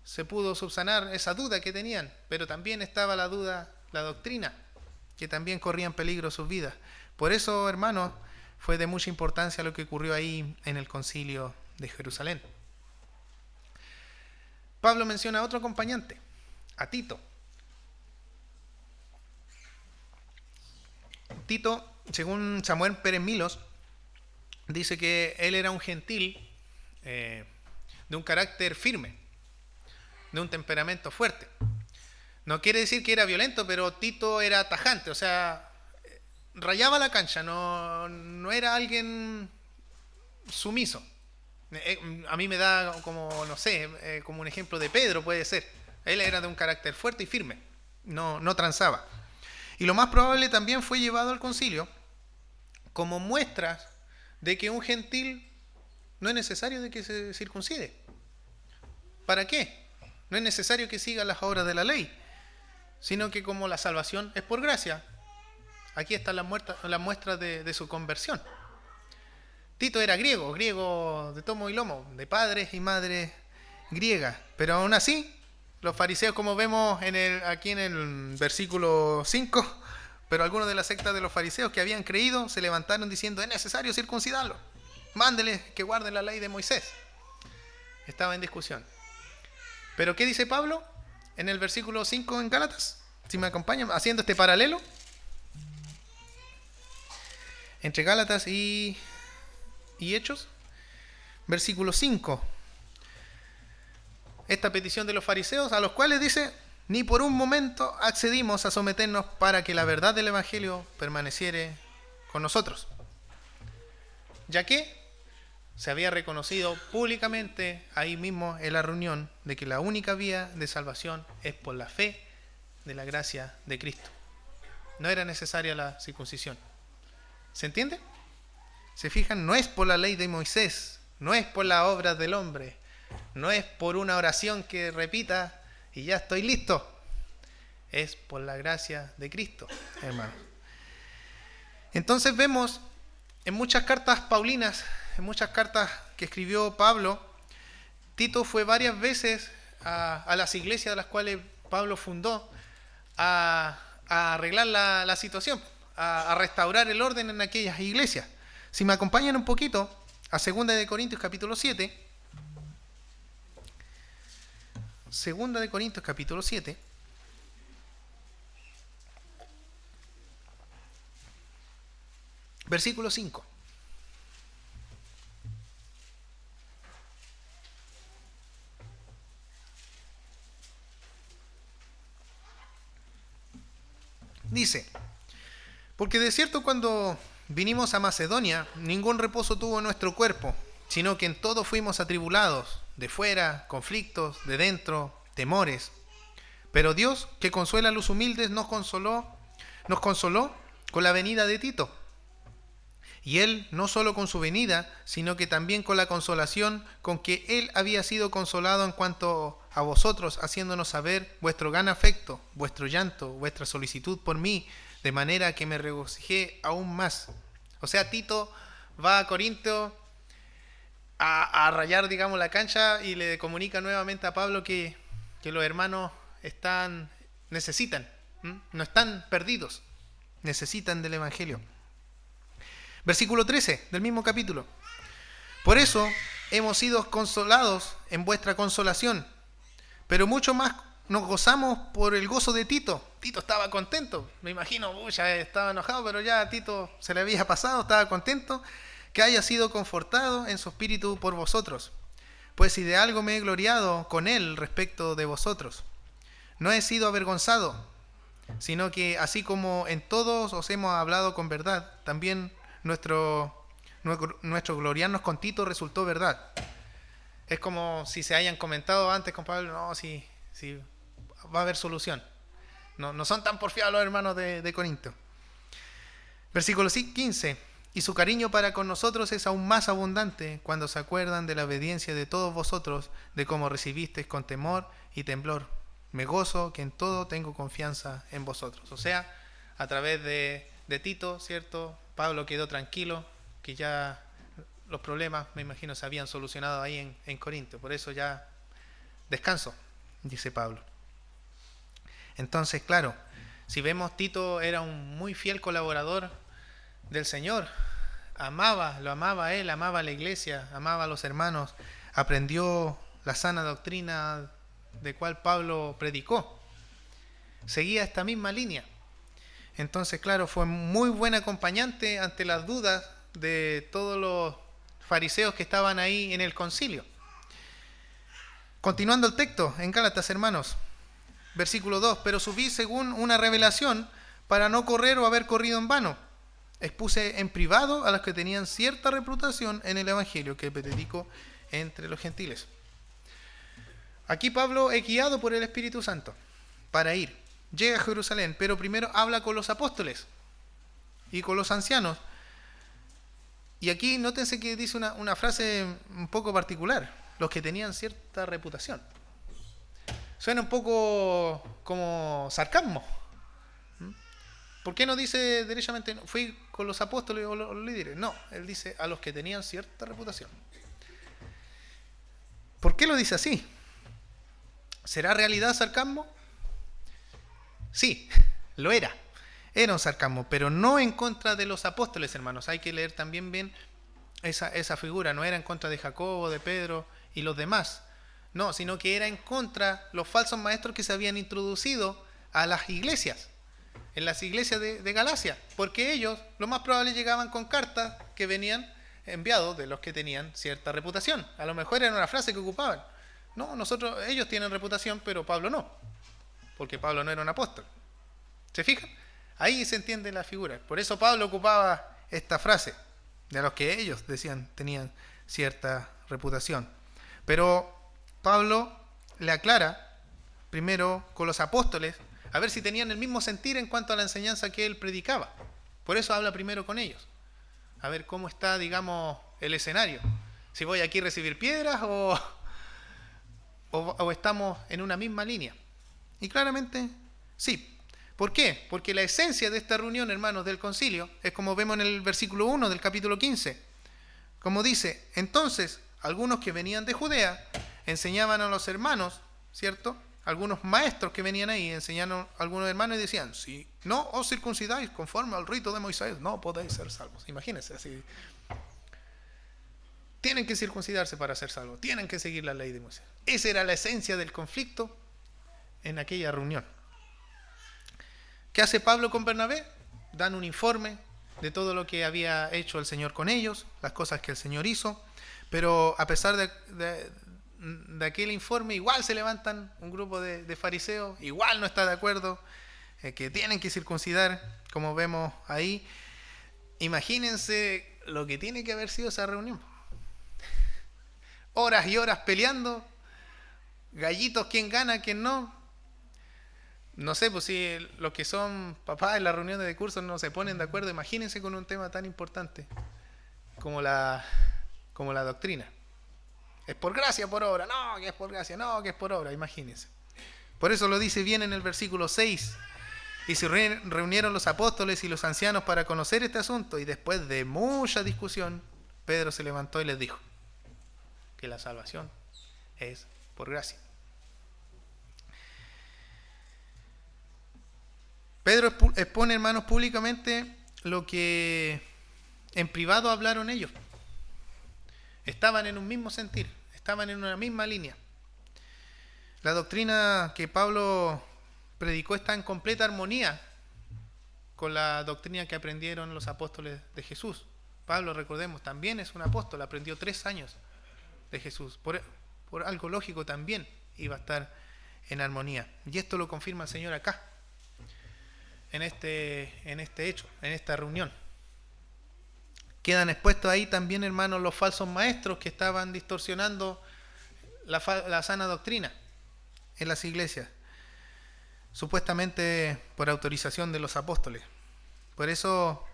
se pudo subsanar esa duda que tenían. Pero también estaba la duda, la doctrina, que también corría en peligro sus vidas. Por eso, hermanos, fue de mucha importancia lo que ocurrió ahí en el concilio de Jerusalén. Pablo menciona a otro acompañante, a Tito. Tito, según Samuel Pérez Milos, dice que él era un gentil de un carácter firme, de un temperamento fuerte. No quiere decir que era violento, pero Tito era tajante, o sea, rayaba la cancha, no era alguien sumiso. A mí me da como, no sé, como un ejemplo de Pedro, puede ser. Él era de un carácter fuerte y firme, no transaba. Y lo más probable también fue llevado al concilio como muestras de que un gentil no es necesario de que se circuncide. ¿Para qué? No es necesario que siga las obras de la ley, sino que como la salvación es por gracia, aquí están las muestras de su conversión. Tito era griego de tomo y lomo, de padres y madres griegas, pero aún así, los fariseos, como vemos aquí en el versículo 5, pero algunos de la secta de los fariseos que habían creído se levantaron diciendo: es necesario circuncidarlo, mándeles que guarden la ley de Moisés. Estaba en discusión. Pero ¿qué dice Pablo en el versículo 5 en Gálatas? Si me acompañan, haciendo este paralelo entre Gálatas y Hechos, versículo 5. Esta petición de los fariseos, a los cuales dice: ni por un momento accedimos a someternos para que la verdad del Evangelio permaneciere con nosotros, ya que se había reconocido públicamente ahí mismo en la reunión de que la única vía de salvación es por la fe de la gracia de Cristo. No era necesaria la circuncisión. ¿Se entiende? ¿Se fijan? No es por la ley de Moisés, no es por las obras del hombre, no es por una oración que repita y ya estoy listo. Es por la gracia de Cristo, hermano. Entonces vemos en muchas cartas paulinas, en muchas cartas que escribió Pablo, Tito fue varias veces a las iglesias de las cuales Pablo fundó a arreglar la situación, a restaurar el orden en aquellas iglesias. Si me acompañan un poquito a 2 de Corintios capítulo 7, 2 de Corintios capítulo 7, versículo 5. Dice: porque de cierto cuando vinimos a Macedonia, ningún reposo tuvo nuestro cuerpo, sino que en todo fuimos atribulados, de fuera, conflictos, de dentro, temores. Pero Dios, que consuela a los humildes, nos consoló con la venida de Tito. Y él, no solo con su venida, sino que también con la consolación con que él había sido consolado en cuanto a vosotros, haciéndonos saber vuestro gran afecto, vuestro llanto, vuestra solicitud por mí, de manera que me regocijé aún más. O sea, Tito va a Corinto a rayar, digamos, la cancha y le comunica nuevamente a Pablo que los hermanos necesitan, no están perdidos, necesitan del Evangelio. Versículo 13 del mismo capítulo. Por eso hemos sido consolados en vuestra consolación, pero mucho más nos gozamos por el gozo de Tito. Tito estaba contento, me imagino, ya estaba enojado, pero ya a Tito se le había pasado, estaba contento que haya sido confortado en su espíritu por vosotros. Pues si de algo me he gloriado con él respecto de vosotros, no he sido avergonzado, sino que así como en todos os hemos hablado con verdad, también nuestro gloriarnos con Tito resultó verdad. Es como si se hayan comentado antes con Pablo: no, si va a haber solución. No son tan porfiados los hermanos de Corinto. Versículo 15. Y su cariño para con nosotros es aún más abundante cuando se acuerdan de la obediencia de todos vosotros, de cómo recibisteis con temor y temblor. Me gozo que en todo tengo confianza en vosotros. O sea, a través de Tito, ¿cierto? Pablo quedó tranquilo, que ya los problemas, me imagino, se habían solucionado ahí en Corinto. Por eso ya descanso, dice Pablo. Entonces, claro, si vemos, Tito era un muy fiel colaborador del Señor. Lo amaba a él, amaba a la iglesia, amaba a los hermanos. Aprendió la sana doctrina de cual Pablo predicó. Seguía esta misma línea. Entonces, claro, fue muy buen acompañante ante las dudas de todos los fariseos que estaban ahí en el concilio. Continuando el texto, en Gálatas, hermanos, versículo 2, pero subí según una revelación para no correr o haber corrido en vano. Expuse en privado a los que tenían cierta reputación en el evangelio que predico entre los gentiles. Aquí Pablo es guiado por el Espíritu Santo para ir. Llega a Jerusalén, pero primero habla con los apóstoles y con los ancianos. Y aquí nótense que dice una frase un poco particular: los que tenían cierta reputación. Suena un poco como sarcasmo. ¿Por qué no dice derechamente fui con los apóstoles o los líderes? No, él dice a los que tenían cierta reputación. ¿Por qué lo dice así? ¿Será realidad sarcasmo? Sí, lo era. Era un sarcasmo, pero no en contra de los apóstoles, hermanos. Hay que leer también bien esa figura. No era en contra de Jacobo, de Pedro y los demás. No, sino que era en contra de los falsos maestros que se habían introducido a las iglesias, en las iglesias de Galacia. Porque ellos, lo más probable, llegaban con cartas que venían enviados de los que tenían cierta reputación. A lo mejor era una frase que ocupaban. No, ellos tienen reputación, pero Pablo no. Porque Pablo no era un apóstol. ¿Se fijan? Ahí se entiende la figura. Por eso Pablo ocupaba esta frase, de los que ellos decían tenían cierta reputación. Pero Pablo le aclara primero con los apóstoles, a ver si tenían el mismo sentir en cuanto a la enseñanza que él predicaba. Por eso habla primero con ellos. A ver cómo está, digamos, el escenario. Si voy aquí a recibir piedras o estamos en una misma línea. Y claramente, sí. ¿Por qué? Porque la esencia de esta reunión, hermanos, del concilio, es como vemos en el versículo 1 del capítulo 15. Como dice, entonces, algunos que venían de Judea enseñaban a los hermanos, ¿cierto? Algunos maestros que venían ahí enseñaron a algunos hermanos y decían, si no os circuncidáis conforme al rito de Moisés, no podéis ser salvos. Imagínense así. Tienen que circuncidarse para ser salvos, tienen que seguir la ley de Moisés. Esa era la esencia del conflicto en aquella reunión. ¿Qué hace Pablo con Bernabé? Dan un informe de todo lo que había hecho el Señor con ellos, las cosas que el Señor hizo, pero a pesar de aquel informe, igual se levantan un grupo de fariseos, igual no está de acuerdo, que tienen que circuncidar, como vemos ahí. Imagínense lo que tiene que haber sido esa reunión. Horas y horas peleando, gallitos, quién gana, quién no. No sé, pues si los que son papás en las reuniones de cursos no se ponen de acuerdo, imagínense con un tema tan importante como la doctrina. Es por gracia, por obra, no, que es por gracia, no, que es por obra, imagínense. Por eso lo dice bien en el versículo 6. Y se reunieron los apóstoles y los ancianos para conocer este asunto, y después de mucha discusión, Pedro se levantó y les dijo que la salvación es por gracia. Pedro expone, hermanos, públicamente lo que en privado hablaron ellos. Estaban en un mismo sentir, estaban en una misma línea. La doctrina que Pablo predicó está en completa armonía con la doctrina que aprendieron los apóstoles de Jesús. Pablo, recordemos, también es un apóstol, aprendió 3 años de Jesús. Por algo lógico también iba a estar en armonía. Y esto lo confirma el Señor acá, en este hecho, en esta reunión. Quedan expuestos ahí también, hermanos, los falsos maestros que estaban distorsionando la sana doctrina en las iglesias. supuestamente por autorización de los apóstoles. Por eso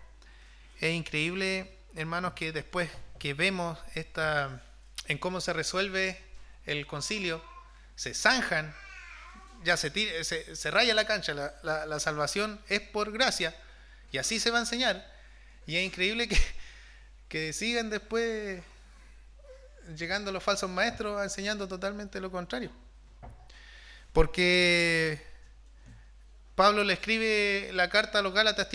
es increíble, hermanos, que después que vemos en cómo se resuelve el concilio, se zanjan, ya se raya la cancha, la salvación es por gracia, y así se va a enseñar. Y es increíble que sigan después llegando los falsos maestros enseñando totalmente lo contrario. Porque Pablo le escribe la carta a los Gálatas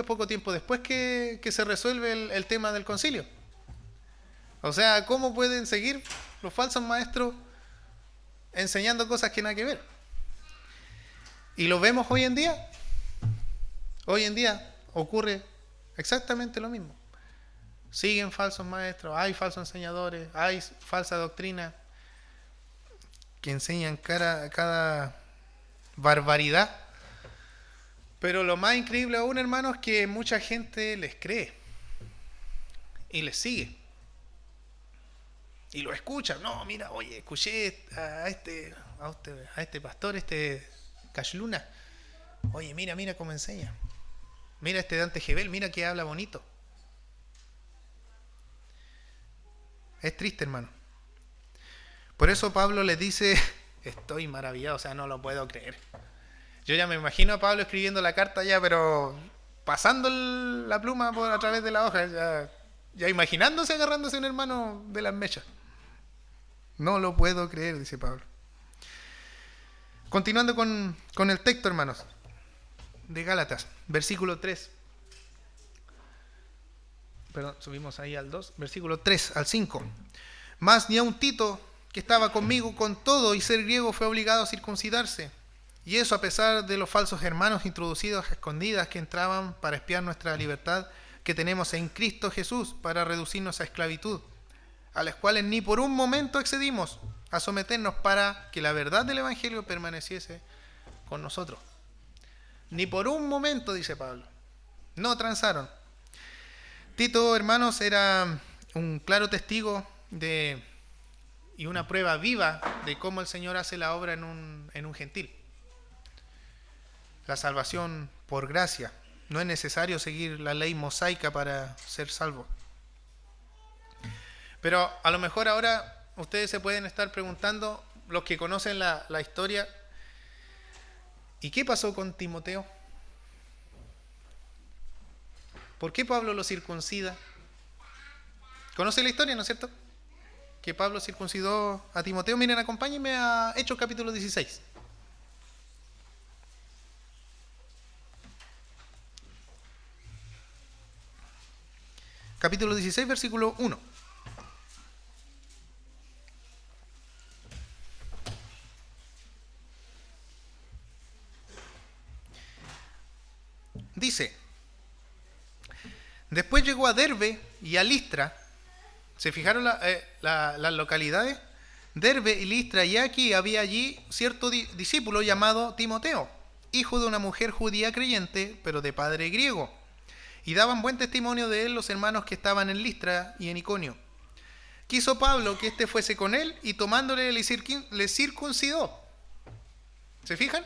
poco tiempo después que se resuelve el tema del concilio. O sea, ¿cómo pueden seguir los falsos maestros enseñando cosas que nada que ver? Y lo vemos hoy en día. Hoy en día ocurre exactamente lo mismo. Siguen falsos maestros, hay falsos enseñadores, hay falsa doctrina que enseñan cada barbaridad. Pero lo más increíble aún, hermanos, es que mucha gente les cree y les sigue. Y lo escucha. No, mira, oye, escuché a este pastor, Cashluna. Oye, mira cómo enseña. Mira este Dante Gebel, mira que habla bonito. Es triste, hermano. Por eso Pablo les dice, estoy maravillado, o sea, no lo puedo creer. Yo ya me imagino a Pablo escribiendo la carta ya, pero pasando la pluma a través de la hoja, ya imaginándose agarrándose a un hermano de las mechas. No lo puedo creer, dice Pablo. Continuando con el texto, hermanos, de Gálatas, versículo 3. Perdón, subimos ahí al 2, versículo 3 al 5. Mas ni aun Tito, que estaba conmigo con todo y ser griego, fue obligado a circuncidarse. Y eso a pesar de los falsos hermanos introducidos a escondidas que entraban para espiar nuestra libertad que tenemos en Cristo Jesús para reducirnos a esclavitud, a las cuales ni por un momento accedimos a someternos para que la verdad del Evangelio permaneciese con nosotros. Ni por un momento, dice Pablo. No transaron. Tito, hermanos, era un claro testigo y una prueba viva de cómo el Señor hace la obra en un gentil. La salvación por gracia. No es necesario seguir la ley mosaica para ser salvo. Pero a lo mejor ahora ustedes se pueden estar preguntando, los que conocen la historia, ¿y qué pasó con Timoteo? ¿Por qué Pablo lo circuncida? ¿Conoce la historia, no es cierto? Que Pablo circuncidó a Timoteo. Miren, acompáñenme a Hechos capítulo 16. Capítulo 16, versículo 1. Dice, después llegó a Derbe y a Listra. ¿Se fijaron las localidades? Derbe y Listra, y aquí había allí cierto discípulo llamado Timoteo, hijo de una mujer judía creyente, pero de padre griego. Y daban buen testimonio de él los hermanos que estaban en Listra y en Iconio. Quiso Pablo que éste fuese con él, y tomándole le circuncidó. ¿Se fijan?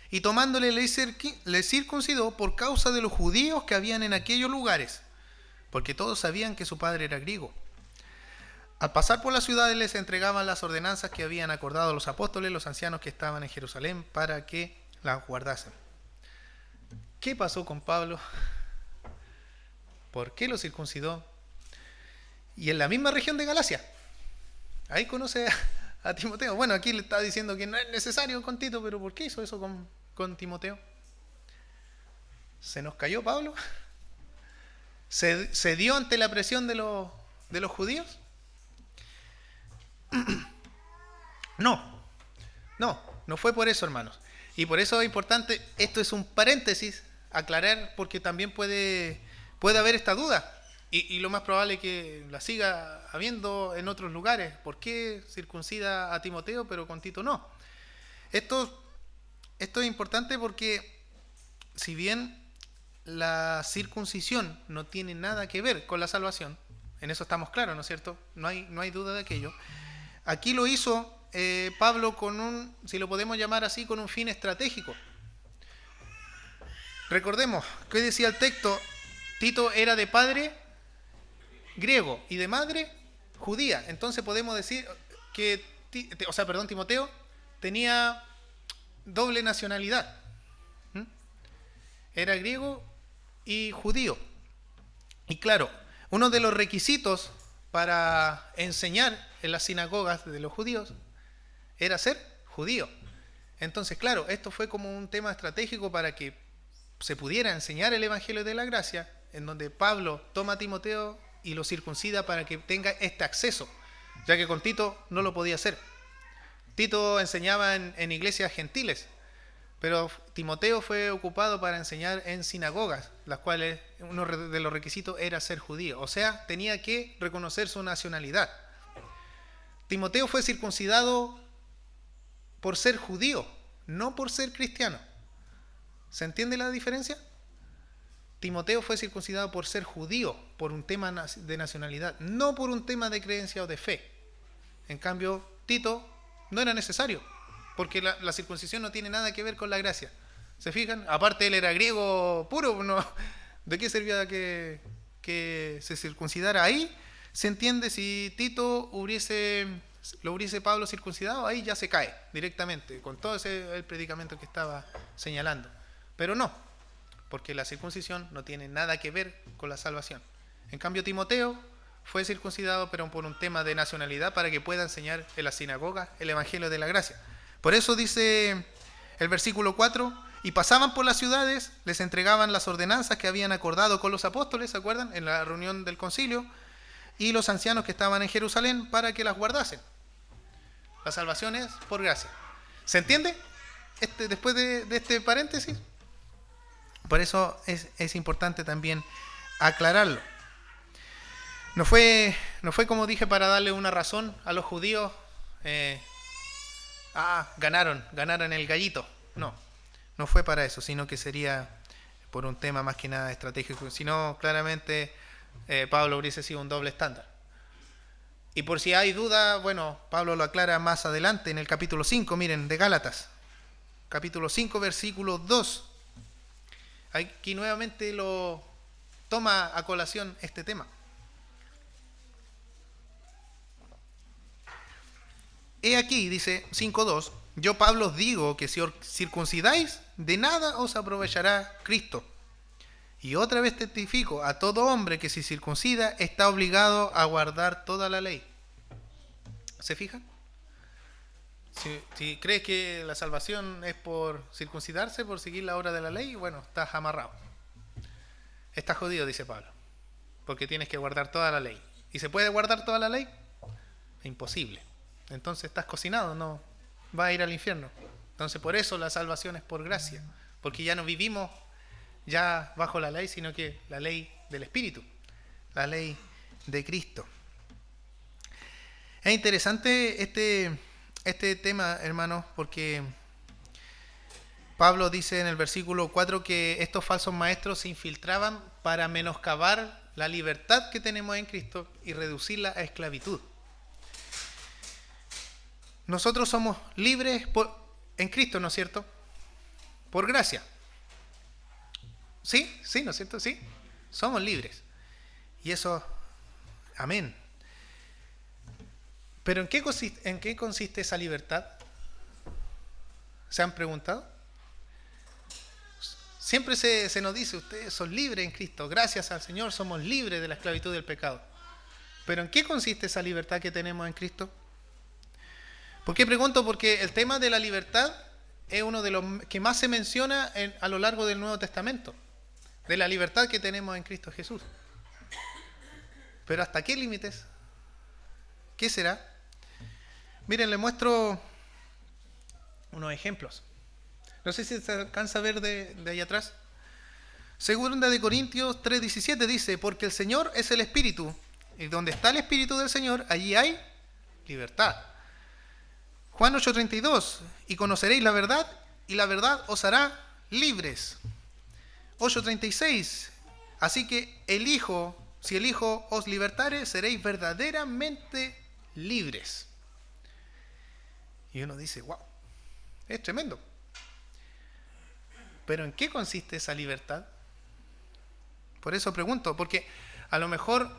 Y tomándole le circuncidó por causa de los judíos que habían en aquellos lugares, porque todos sabían que su padre era griego. Al pasar por las ciudades les entregaban las ordenanzas que habían acordado los apóstoles, los ancianos que estaban en Jerusalén, para que las guardasen. ¿Qué pasó con Pablo? ¿Por qué lo circuncidó? Y en la misma región de Galacia. Ahí conoce a Timoteo. Bueno, aquí le está diciendo que no es necesario con Tito, pero ¿por qué hizo eso con Timoteo? ¿Se nos cayó Pablo? ¿Se dio ante la presión de los judíos? No fue por eso, hermanos. Y por eso es importante, esto es un paréntesis, aclarar, porque también puede haber esta duda. Y lo más probable es que la siga habiendo en otros lugares. ¿Por qué circuncida a Timoteo pero con Tito no? Esto es importante porque si bien la circuncisión no tiene nada que ver con la salvación, en eso estamos claros, ¿no es cierto? No hay duda de aquello. Aquí lo hizo Pablo si lo podemos llamar así, con un fin estratégico. Recordemos, ¿qué decía el texto? Tito era de padre griego y de madre judía. Entonces podemos decir que, Timoteo tenía doble nacionalidad. Era griego y judío. Y claro, uno de los requisitos para enseñar en las sinagogas de los judíos era ser judío. Entonces, claro, esto fue como un tema estratégico para que se pudiera enseñar el Evangelio de la Gracia, en donde Pablo toma a Timoteo y lo circuncida para que tenga este acceso, ya que con Tito no lo podía hacer. Tito enseñaba en iglesias gentiles, pero Timoteo fue ocupado para enseñar en sinagogas, las cuales uno de los requisitos era ser judío, o sea, tenía que reconocer su nacionalidad. Timoteo fue circuncidado por ser judío, no por ser cristiano. ¿Se entiende la diferencia? Timoteo fue circuncidado por ser judío, por un tema de nacionalidad, no por un tema de creencia o de fe. En cambio, Tito no era necesario, porque la circuncisión no tiene nada que ver con la gracia. ¿Se fijan? Aparte, él era griego puro, ¿no? ¿De qué servía que se circuncidara ahí? Se entiende, si Tito lo hubiese Pablo circuncidado, ahí ya se cae directamente, con todo el predicamento que estaba señalando. Pero no, porque la circuncisión no tiene nada que ver con la salvación. En cambio, Timoteo fue circuncidado, pero por un tema de nacionalidad, para que pueda enseñar en la sinagoga el Evangelio de la Gracia. Por eso dice el versículo 4, y pasaban por las ciudades, les entregaban las ordenanzas que habían acordado con los apóstoles, ¿se acuerdan? En la reunión del concilio, y los ancianos que estaban en Jerusalén, para que las guardasen. La salvación es por gracia. ¿Se entiende? Después de este paréntesis. Por eso es importante también aclararlo. No fue como dije para darle una razón a los judíos. Ganaron el gallito. No fue para eso, sino que sería por un tema más que nada estratégico. Si no, claramente Pablo hubiese sido un doble estándar. Y por si hay duda, bueno, Pablo lo aclara más adelante en el capítulo 5, miren, de Gálatas. Capítulo 5, versículo 2. Aquí nuevamente lo toma a colación este tema. He aquí, dice 5.2, yo Pablo os digo que si os circuncidáis, de nada os aprovechará Cristo. Y otra vez testifico a todo hombre que si circuncida está obligado a guardar toda la ley. ¿Se fijan? Si crees que la salvación es por circuncidarse, por seguir la obra de la ley, bueno, estás amarrado. Estás jodido, dice Pablo, porque tienes que guardar toda la ley. ¿Y se puede guardar toda la ley? Imposible. Entonces estás cocinado, no vas a ir al infierno. Entonces por eso la salvación es por gracia, porque ya no vivimos ya bajo la ley, sino que la ley del Espíritu, la ley de Cristo. Es interesante este tema, hermanos, porque Pablo dice en el versículo 4 que estos falsos maestros se infiltraban para menoscabar la libertad que tenemos en Cristo y reducirla a esclavitud. Nosotros somos libres en Cristo, ¿no es cierto? Por gracia. ¿Sí? ¿Sí? ¿No es cierto? Sí. Somos libres. Y eso, amén. Pero ¿en qué consiste esa libertad? ¿Se han preguntado? Siempre se nos dice, ustedes son libres en Cristo, gracias al Señor somos libres de la esclavitud del pecado. ¿Pero en qué consiste esa libertad que tenemos en Cristo? ¿Por qué pregunto? Porque el tema de la libertad es uno de los que más se menciona a lo largo del Nuevo Testamento, de la libertad que tenemos en Cristo Jesús. ¿Pero hasta qué límites? ¿Qué será? Miren, les muestro unos ejemplos. No sé si se alcanza a ver de ahí atrás. Segunda de Corintios 3:17 dice, porque el Señor es el Espíritu, y donde está el Espíritu del Señor, allí hay libertad. Juan 8:32, y conoceréis la verdad, y la verdad os hará libres. 8:36, así que si el Hijo os libertare, seréis verdaderamente libres. Y uno dice, wow, es tremendo. Pero ¿en qué consiste esa libertad? Por eso pregunto, porque a lo mejor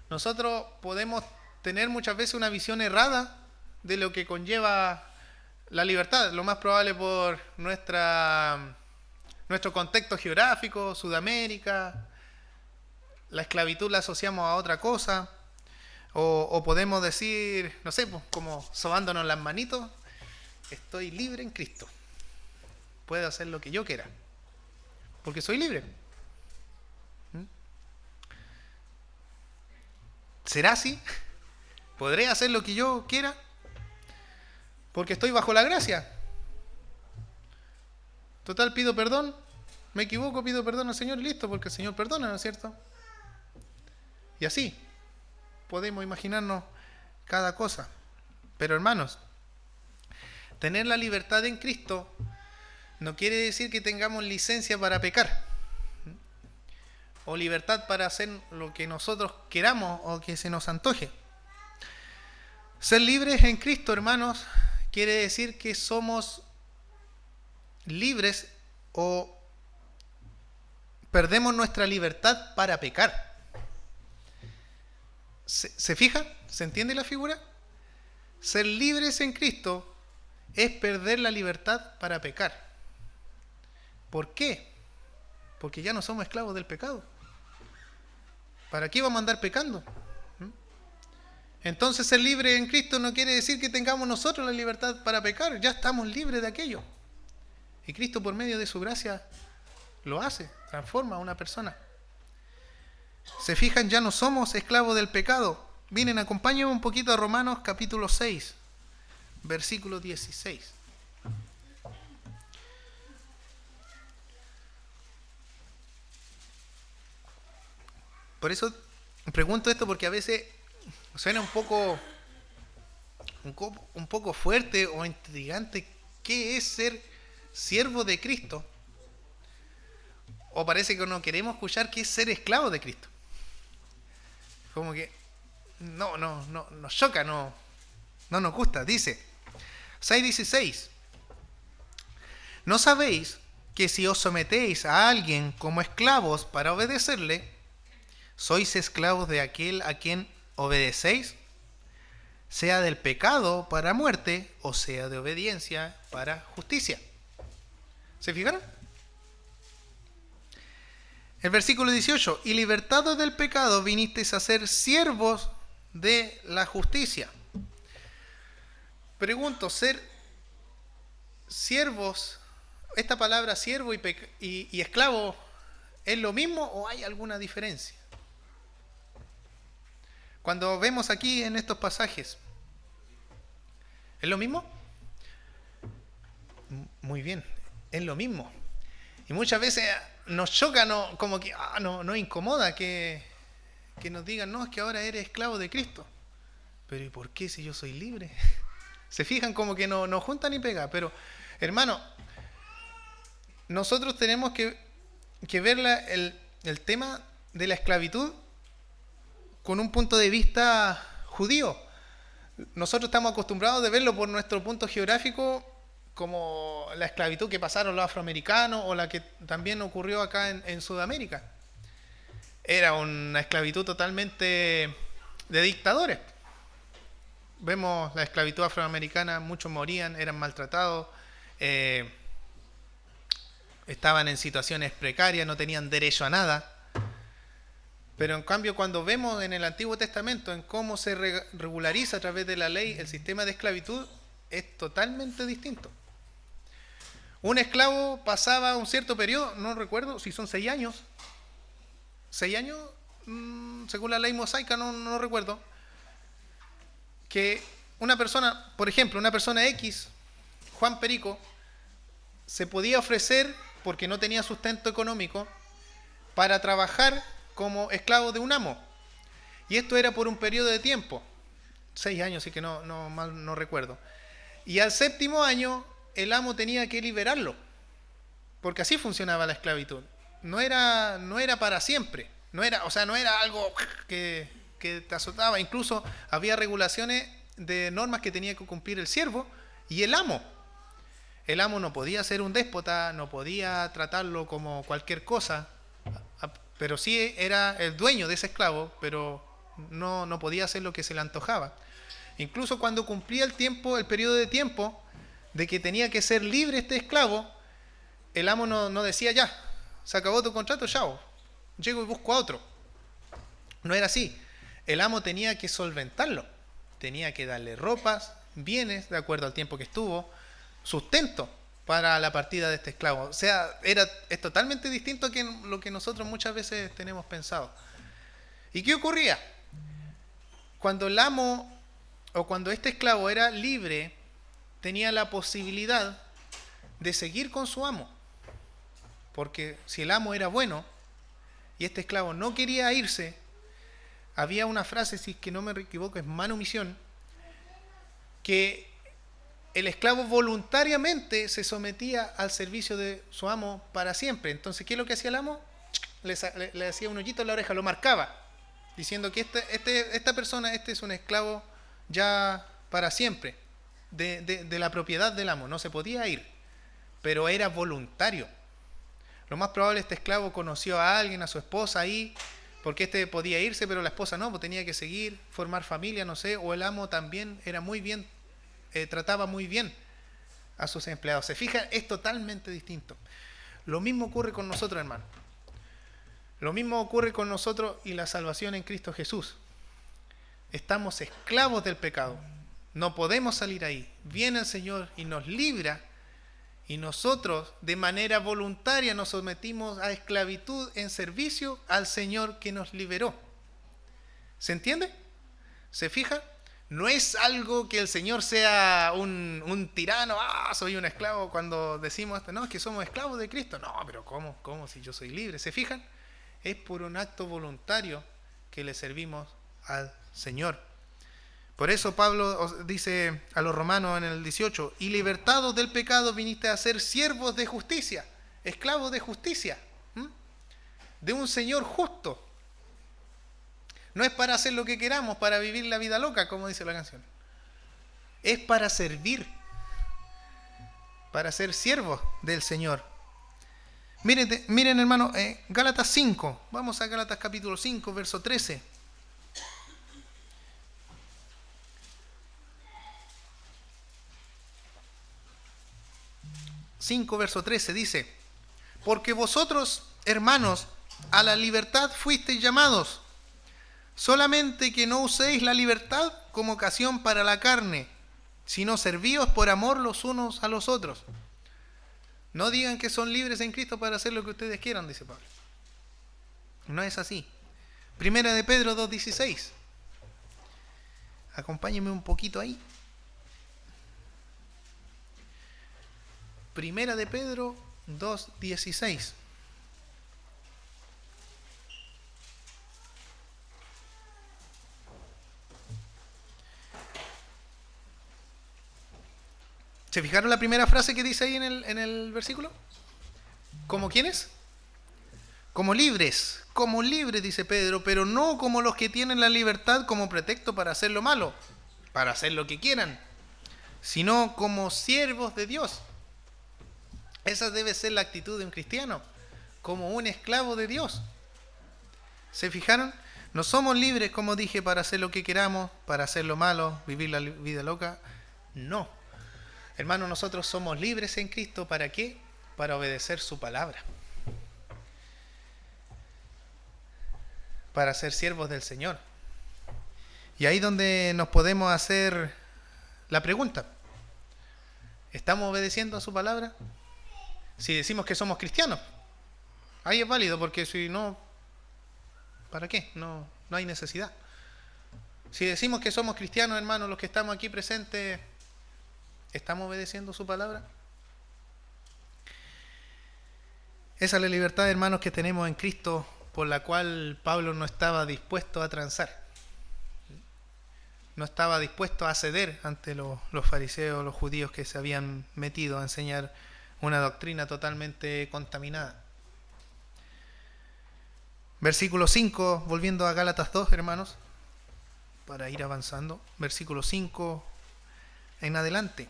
nosotros podemos tener muchas veces una visión errada de lo que conlleva la libertad, lo más probable por nuestro contexto geográfico, Sudamérica, la esclavitud la asociamos a otra cosa, o podemos decir, no sé, pues, como sobándonos las manitos, estoy libre en Cristo, puedo hacer lo que yo quiera, porque soy libre. ¿Será así? ¿Podré hacer lo que yo quiera? Porque estoy bajo la gracia. Total, pido perdón, me equivoco, pido perdón al Señor y listo, porque el Señor perdona, ¿no es cierto? Y así podemos imaginarnos cada cosa. Pero hermanos, tener la libertad en Cristo no quiere decir que tengamos licencia para pecar o libertad para hacer lo que nosotros queramos o que se nos antoje. Ser libres en Cristo, hermanos, quiere decir que somos libres o perdemos nuestra libertad para pecar. ¿Se fija? ¿Se entiende la figura? Ser libres en Cristo es perder la libertad para pecar. ¿Por qué? Porque ya no somos esclavos del pecado. ¿Para qué vamos a andar pecando? Entonces ser libre en Cristo no quiere decir que tengamos nosotros la libertad para pecar. Ya estamos libres de aquello. Y Cristo por medio de su gracia lo hace, transforma a una persona. Se fijan, ya no somos esclavos del pecado. Miren, acompáñenme un poquito a Romanos capítulo 6, versículo 16. Por eso pregunto esto, porque a veces suena un poco fuerte o intrigante. ¿Qué es ser siervo de Cristo? O parece que no queremos escuchar qué es ser esclavo de Cristo. Como que no nos choca, no nos gusta. Dice 6:16: ¿no sabéis que si os sometéis a alguien como esclavos para obedecerle, sois esclavos de aquel a quien obedecéis, sea del pecado para muerte o sea de obediencia para justicia? ¿Se fijaron? El versículo 18: y libertados del pecado vinisteis a ser siervos de la justicia. Pregunto, ser siervos, esta palabra siervo y esclavo, ¿es lo mismo o hay alguna diferencia? Cuando vemos aquí en estos pasajes, ¿es lo mismo? Muy bien, es lo mismo. Y muchas veces nos choca, como que nos incomoda que nos digan, no, es que ahora eres esclavo de Cristo. Pero ¿y por qué si yo soy libre? Se fijan, como que no juntan y pegan. Pero, hermano, nosotros tenemos que ver el tema de la esclavitud con un punto de vista judío. Nosotros estamos acostumbrados de verlo por nuestro punto geográfico, como la esclavitud que pasaron los afroamericanos o la que también ocurrió acá en Sudamérica. Era una esclavitud totalmente de dictadores. Vemos la esclavitud afroamericana, muchos morían, eran maltratados, estaban en situaciones precarias, no tenían derecho a nada. Pero en cambio, cuando vemos en el Antiguo Testamento en cómo se regulariza a través de la ley el sistema de esclavitud, es totalmente distinto. Un esclavo pasaba un cierto periodo, no recuerdo si son 6 años. 6 años, según la ley mosaica, no recuerdo. Que una persona, por ejemplo, una persona X, Juan Perico, se podía ofrecer, porque no tenía sustento económico, para trabajar como esclavo de un amo. Y esto era por un periodo de tiempo. 6 años, así que no recuerdo. Y al 7º año, el amo tenía que liberarlo. Porque así funcionaba la esclavitud. No era para siempre. No era algo que te azotaba. Incluso había regulaciones de normas que tenía que cumplir el siervo y el amo. El amo no podía ser un déspota, no podía tratarlo como cualquier cosa, pero sí era el dueño de ese esclavo, pero no podía hacer lo que se le antojaba. Incluso cuando cumplía el tiempo, el periodo de tiempo de que tenía que ser libre este esclavo, el amo no decía ya, se acabó tu contrato, chao, llego y busco a otro. No era así. El amo tenía que solventarlo, tenía que darle ropas, bienes, de acuerdo al tiempo que estuvo, sustento para la partida de este esclavo. O sea, es totalmente distinto a lo que nosotros muchas veces tenemos pensado. ¿Y qué ocurría? Cuando el amo o cuando este esclavo era libre, tenía la posibilidad de seguir con su amo. Porque si el amo era bueno y este esclavo no quería irse, había una frase, si es que no me equivoco, es manumisión, que el esclavo voluntariamente se sometía al servicio de su amo para siempre. Entonces, ¿qué es lo que hacía el amo? Le hacía un hoyito en la oreja, lo marcaba, diciendo que esta persona, este es un esclavo ya para siempre, de la propiedad del amo, no se podía ir, pero era voluntario. Lo más probable, este esclavo conoció a alguien, a su esposa ahí, porque este podía irse, pero la esposa no, pues tenía que seguir, formar familia, no sé, o el amo también era muy bien, trataba muy bien a sus empleados. ¿Se fijan? Es totalmente distinto. Lo mismo ocurre con nosotros, hermano. Lo mismo ocurre con nosotros y la salvación en Cristo Jesús. Estamos esclavos del pecado. No podemos salir ahí. Viene el Señor y nos libra, y nosotros de manera voluntaria nos sometimos a esclavitud en servicio al Señor que nos liberó. ¿Se entiende? ¿Se fija? No es algo que el Señor sea un tirano, soy un esclavo cuando decimos esto. No, es que somos esclavos de Cristo. No, pero ¿cómo si yo soy libre? ¿Se fijan? Es por un acto voluntario que le servimos al Señor. Por eso Pablo dice a los romanos en el 18, y libertados del pecado viniste a ser siervos de justicia, esclavos de justicia, de un Señor justo. No es para hacer lo que queramos, para vivir la vida loca, como dice la canción. Es para servir, para ser siervos del Señor. Miren hermano, Gálatas 5, vamos a Gálatas capítulo 5, verso 13. 5, verso 13 dice, porque vosotros, hermanos, a la libertad fuisteis llamados, solamente que no uséis la libertad como ocasión para la carne, sino servíos por amor los unos a los otros. No digan que son libres en Cristo para hacer lo que ustedes quieran, dice Pablo. No es así. Primera de Pedro 2:16. Acompáñenme un poquito ahí. Primera de Pedro 2:16. ¿Se fijaron la primera frase que dice ahí en el versículo? ¿Como quiénes? Como libres, dice Pedro, pero no como los que tienen la libertad como pretexto para hacer lo malo, para hacer lo que quieran, sino como siervos de Dios. Esa debe ser la actitud de un cristiano, como un esclavo de Dios. ¿Se fijaron? No somos libres, como dije, para hacer lo que queramos, para hacer lo malo, vivir la vida loca. No. Hermanos, nosotros somos libres en Cristo. ¿Para qué? Para obedecer su palabra. Para ser siervos del Señor. Y ahí donde nos podemos hacer la pregunta. ¿Estamos obedeciendo a su palabra? Si decimos que somos cristianos, ahí es válido, porque si no, ¿para qué? No hay necesidad. Si decimos que somos cristianos, hermanos, los que estamos aquí presentes, ¿estamos obedeciendo su palabra? Esa es la libertad, hermanos, que tenemos en Cristo, por la cual Pablo no estaba dispuesto a transar. No estaba dispuesto a ceder ante los fariseos, los judíos que se habían metido a enseñar una doctrina totalmente contaminada. Versículo 5, volviendo a Gálatas 2, hermanos, para ir avanzando. Versículo 5 en adelante.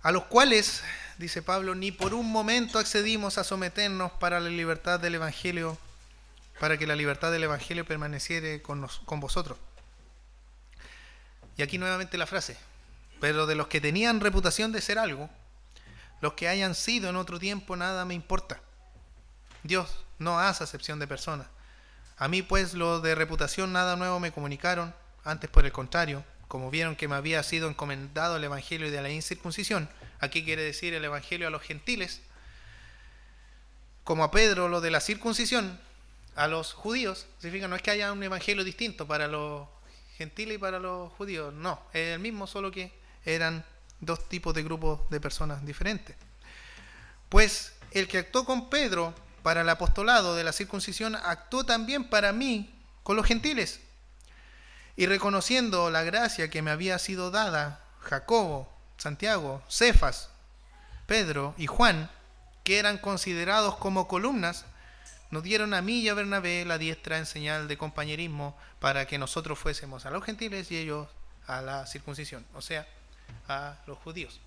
a los cuales, dice Pablo, ni por un momento accedimos a someternos para la libertad del Evangelio, para que la libertad del Evangelio permaneciera con vosotros. Y aquí nuevamente la frase, pero de los que tenían reputación de ser algo, los que hayan sido en otro tiempo, nada me importa. Dios no hace acepción de personas. A mí pues lo de reputación nada nuevo me comunicaron, antes por el contrario, como vieron que me había sido encomendado el Evangelio de la incircuncisión, aquí quiere decir el Evangelio a los gentiles, como a Pedro lo de la circuncisión a los judíos, significa no es que haya un Evangelio distinto para los gentiles y para los judíos, no, es el mismo, solo que eran dos tipos de grupos de personas diferentes. Pues el que actuó con Pedro para el apostolado de la circuncisión, actuó también para mí con los gentiles. Y reconociendo la gracia que me había sido dada, Jacobo, Santiago, Cefas, Pedro y Juan, que eran considerados como columnas, nos dieron a mí y a Bernabé la diestra en señal de compañerismo para que nosotros fuésemos a los gentiles y ellos a la circuncisión, o sea, a los judíos.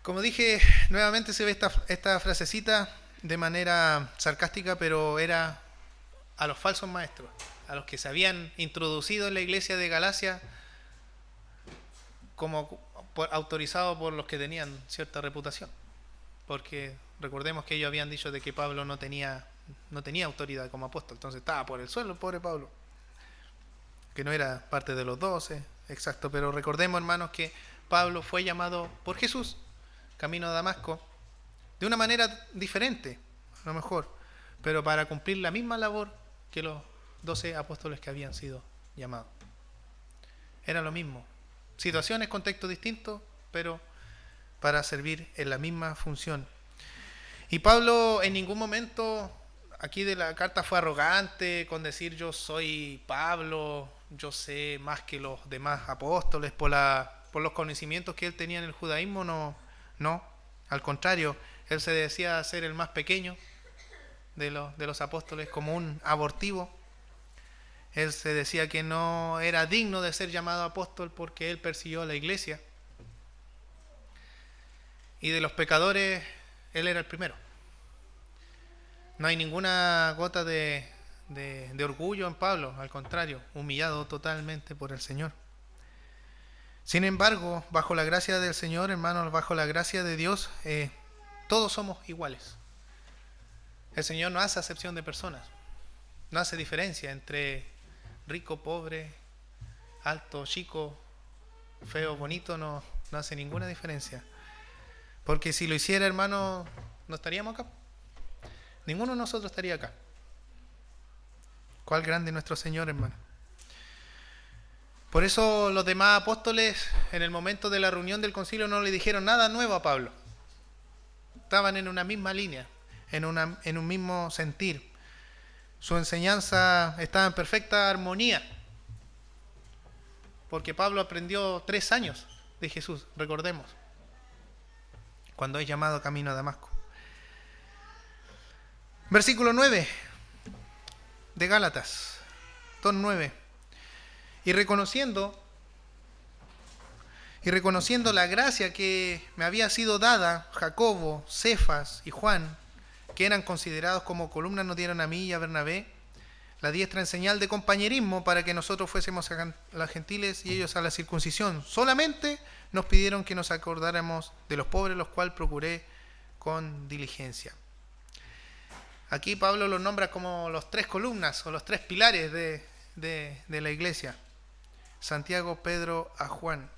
Como dije, nuevamente se ve esta frasecita de manera sarcástica, pero era a los falsos maestros, a los que se habían introducido en la iglesia de Galacia como autorizados por los que tenían cierta reputación. Porque recordemos que ellos habían dicho de que Pablo no tenía autoridad como apóstol, entonces estaba por el suelo el pobre Pablo, que no era parte de los 12, exacto, pero recordemos, hermanos, que Pablo fue llamado por Jesús camino a Damasco, de una manera diferente, a lo mejor, pero para cumplir la misma labor que los 12 apóstoles que habían sido llamados. Era lo mismo. Situaciones, contextos distintos, pero para servir en la misma función. Y Pablo en ningún momento aquí de la carta fue arrogante con decir yo soy Pablo, yo sé más que los demás apóstoles por los conocimientos que él tenía en el judaísmo, no, al contrario, él se decía ser el más pequeño de los apóstoles, como un abortivo. Él se decía que no era digno de ser llamado apóstol porque él persiguió a la iglesia. Y de los pecadores, él era el primero. No hay ninguna gota de orgullo en Pablo, al contrario, humillado totalmente por el Señor. Sin embargo, bajo la gracia del Señor, hermanos, bajo la gracia de Dios, todos somos iguales. El Señor no hace acepción de personas, no hace diferencia entre rico, pobre, alto, chico, feo, bonito, no hace ninguna diferencia. Porque si lo hiciera, hermano, no estaríamos acá. Ninguno de nosotros estaría acá. ¿Cuál grande nuestro Señor, hermano? Por eso los demás apóstoles, en el momento de la reunión del concilio, no le dijeron nada nuevo a Pablo. Estaban en una misma línea, en un mismo sentir. Su enseñanza estaba en perfecta armonía. Porque Pablo aprendió 3 años de Jesús, recordemos, cuando es llamado camino a Damasco. Versículo 9 de Gálatas 2:9. Y reconociendo la gracia que me había sido dada, Jacobo, Cefas y Juan, que eran considerados como columnas, nos dieron a mí y a Bernabé la diestra en señal de compañerismo para que nosotros fuésemos a los gentiles y ellos a la circuncisión. Solamente nos pidieron que nos acordáramos de los pobres, los cuales procuré con diligencia. Aquí Pablo los nombra como los 3 columnas o los 3 pilares de la iglesia. Santiago, Pedro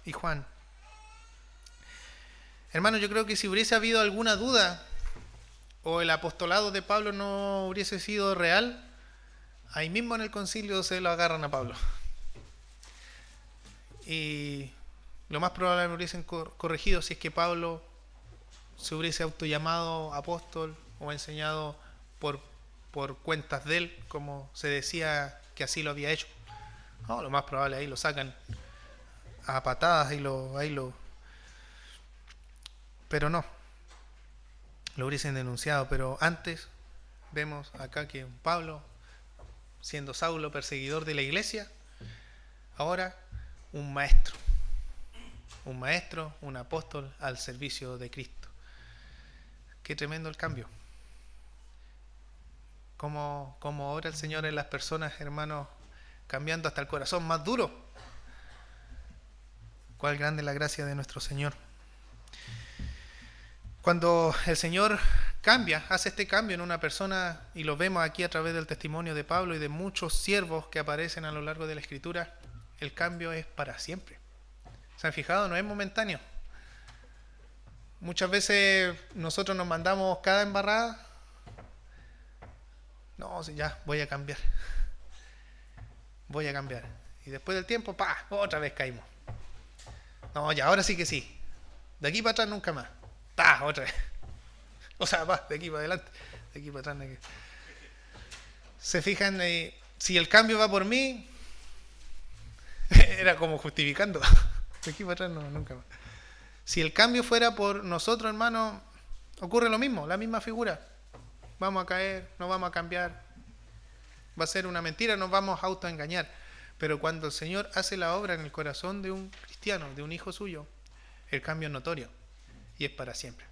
y Juan. Hermano, yo creo que si hubiese habido alguna duda o el apostolado de Pablo no hubiese sido real, ahí mismo en el concilio se lo agarran a Pablo. Y lo más probable es que hubiesen corregido si es que Pablo se hubiese autollamado apóstol o enseñado por cuentas de él, como se decía que así lo había hecho. No, lo más probable ahí lo sacan a patadas pero no, lo hubiesen denunciado. Pero antes vemos acá que Pablo, siendo Saulo perseguidor de la iglesia, ahora un maestro un maestro, un apóstol al servicio de Cristo. Qué tremendo el cambio. Cómo obra el Señor en las personas, hermanos, cambiando hasta el corazón más duro. Cuál grande la gracia de nuestro Señor. Cuando el Señor cambia, hace este cambio en una persona, y lo vemos aquí a través del testimonio de Pablo y de muchos siervos que aparecen a lo largo de la Escritura, el cambio es para siempre. ¿Se han fijado? No es momentáneo. Muchas veces nosotros nos mandamos cada embarrada. No, ya, voy a cambiar. Voy a cambiar. Y después del tiempo, otra vez caímos. No, ya, ahora sí que sí. De aquí para atrás nunca más. Otra vez. O sea, de aquí para adelante. De aquí para atrás. De aquí. Se fijan, si el cambio va por mí, era como justificando. De aquí para atrás no, nunca más. Si el cambio fuera por nosotros, hermanos, ocurre lo mismo, la misma figura. Vamos a caer, no vamos a cambiar. Va a ser una mentira, nos vamos a autoengañar. Pero cuando el Señor hace la obra en el corazón de un cristiano, de un hijo suyo, el cambio es notorio y es para siempre.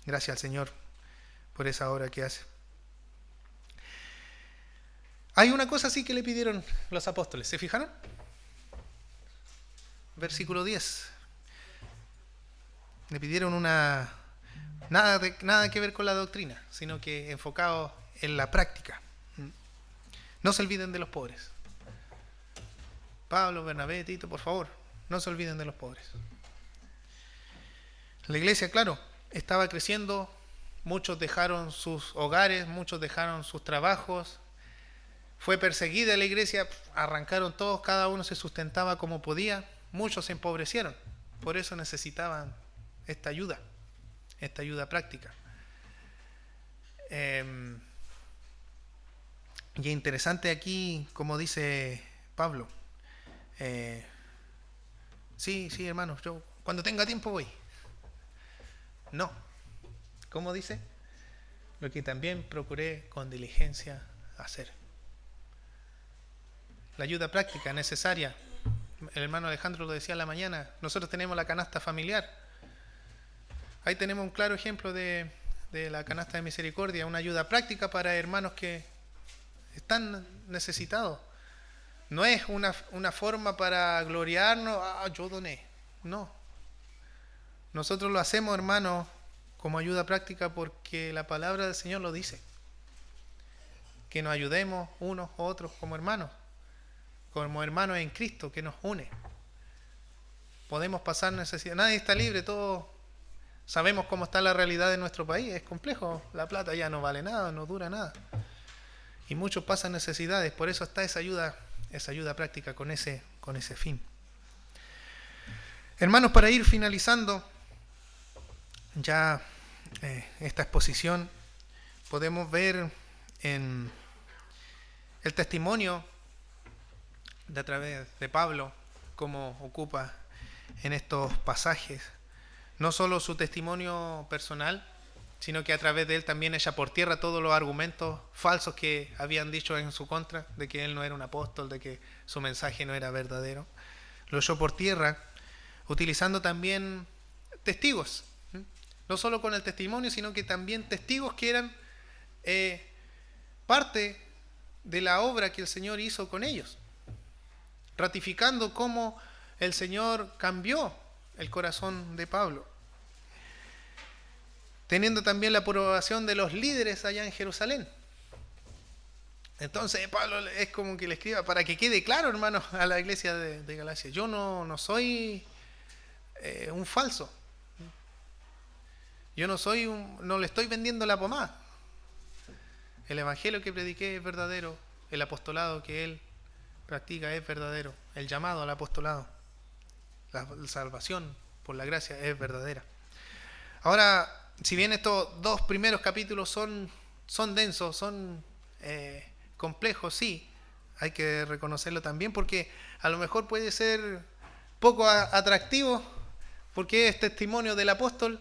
Gracias al Señor por esa obra que hace. Hay una cosa así que le pidieron los apóstoles, ¿se fijaron? Versículo 10. Le pidieron nada que ver con la doctrina, sino que enfocado en la práctica. No se olviden de los pobres. Pablo, Bernabé, Tito, por favor, no se olviden de los pobres. La iglesia, claro, estaba creciendo, muchos dejaron sus hogares, muchos dejaron sus trabajos, fue perseguida la iglesia, arrancaron todos, cada uno se sustentaba como podía, muchos se empobrecieron, por eso necesitaban esta ayuda práctica. Y es interesante aquí, como dice Pablo, sí, hermanos, yo cuando tenga tiempo voy. No, ¿cómo dice? Lo que también procuré con diligencia hacer. La ayuda práctica necesaria. El hermano Alejandro lo decía en la mañana, nosotros tenemos la canasta familiar. Ahí tenemos un claro ejemplo de la canasta de misericordia, una ayuda práctica para hermanos que están necesitados. No es una forma para gloriarnos, yo doné. No. Nosotros lo hacemos, hermanos, como ayuda práctica porque la palabra del Señor lo dice. Que nos ayudemos unos a otros como hermanos en Cristo, que nos une. Podemos pasar necesidad. Nadie está libre, todos sabemos cómo está la realidad de nuestro país. Es complejo, la plata ya no vale nada, no dura nada. Y muchos pasan necesidades, por eso está esa ayuda práctica con ese fin. Hermanos, para ir finalizando ya esta exposición, podemos ver en el testimonio de a través de Pablo cómo ocupa en estos pasajes no solo su testimonio personal, sino que a través de él también echa por tierra todos los argumentos falsos que habían dicho en su contra, de que él no era un apóstol, de que su mensaje no era verdadero. Lo echó por tierra utilizando también testigos, no solo con el testimonio, sino que también testigos que eran parte de la obra que el Señor hizo con ellos, ratificando cómo el Señor cambió el corazón de Pablo, teniendo también la aprobación de los líderes allá en Jerusalén. Entonces Pablo es como que le escriba para que quede claro, hermanos, a la iglesia de Galacia: yo no soy un falso, yo no le estoy vendiendo la pomada. El evangelio que prediqué es verdadero, el apostolado que él practica es verdadero, el llamado al apostolado, la salvación por la gracia es verdadera. Ahora, si bien estos dos primeros capítulos son densos, son complejos, sí, hay que reconocerlo también, porque a lo mejor puede ser poco atractivo, porque es testimonio del apóstol.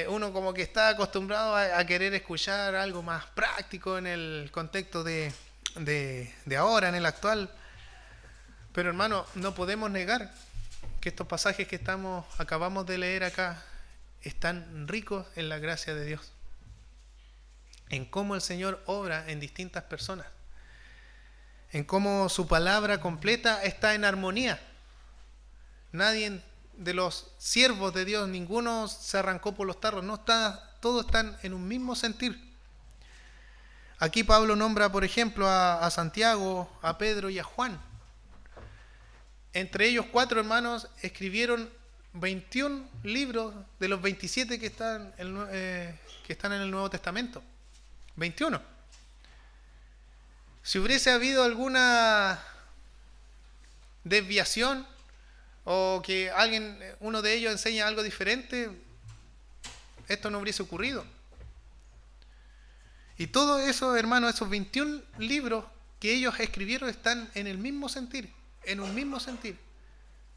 Uno como que está acostumbrado a querer escuchar algo más práctico en el contexto de ahora, en el actual. Pero hermano, no podemos negar que estos pasajes que acabamos de leer acá están ricos en la gracia de Dios, en cómo el Señor obra en distintas personas, en cómo su palabra completa está en armonía. Nadie de los siervos de Dios, ninguno se arrancó por los tarros, todos están en un mismo sentir. Aquí Pablo nombra, por ejemplo, a Santiago, a Pedro y a Juan. Entre ellos 4 hermanos escribieron 21 libros de los 27 que están en el Nuevo Testamento. 21. Si hubiese habido alguna desviación o que uno de ellos enseña algo diferente, esto no hubiese ocurrido. Y todo eso, hermanos, esos 21 libros que ellos escribieron están en el mismo sentir, en un mismo sentir.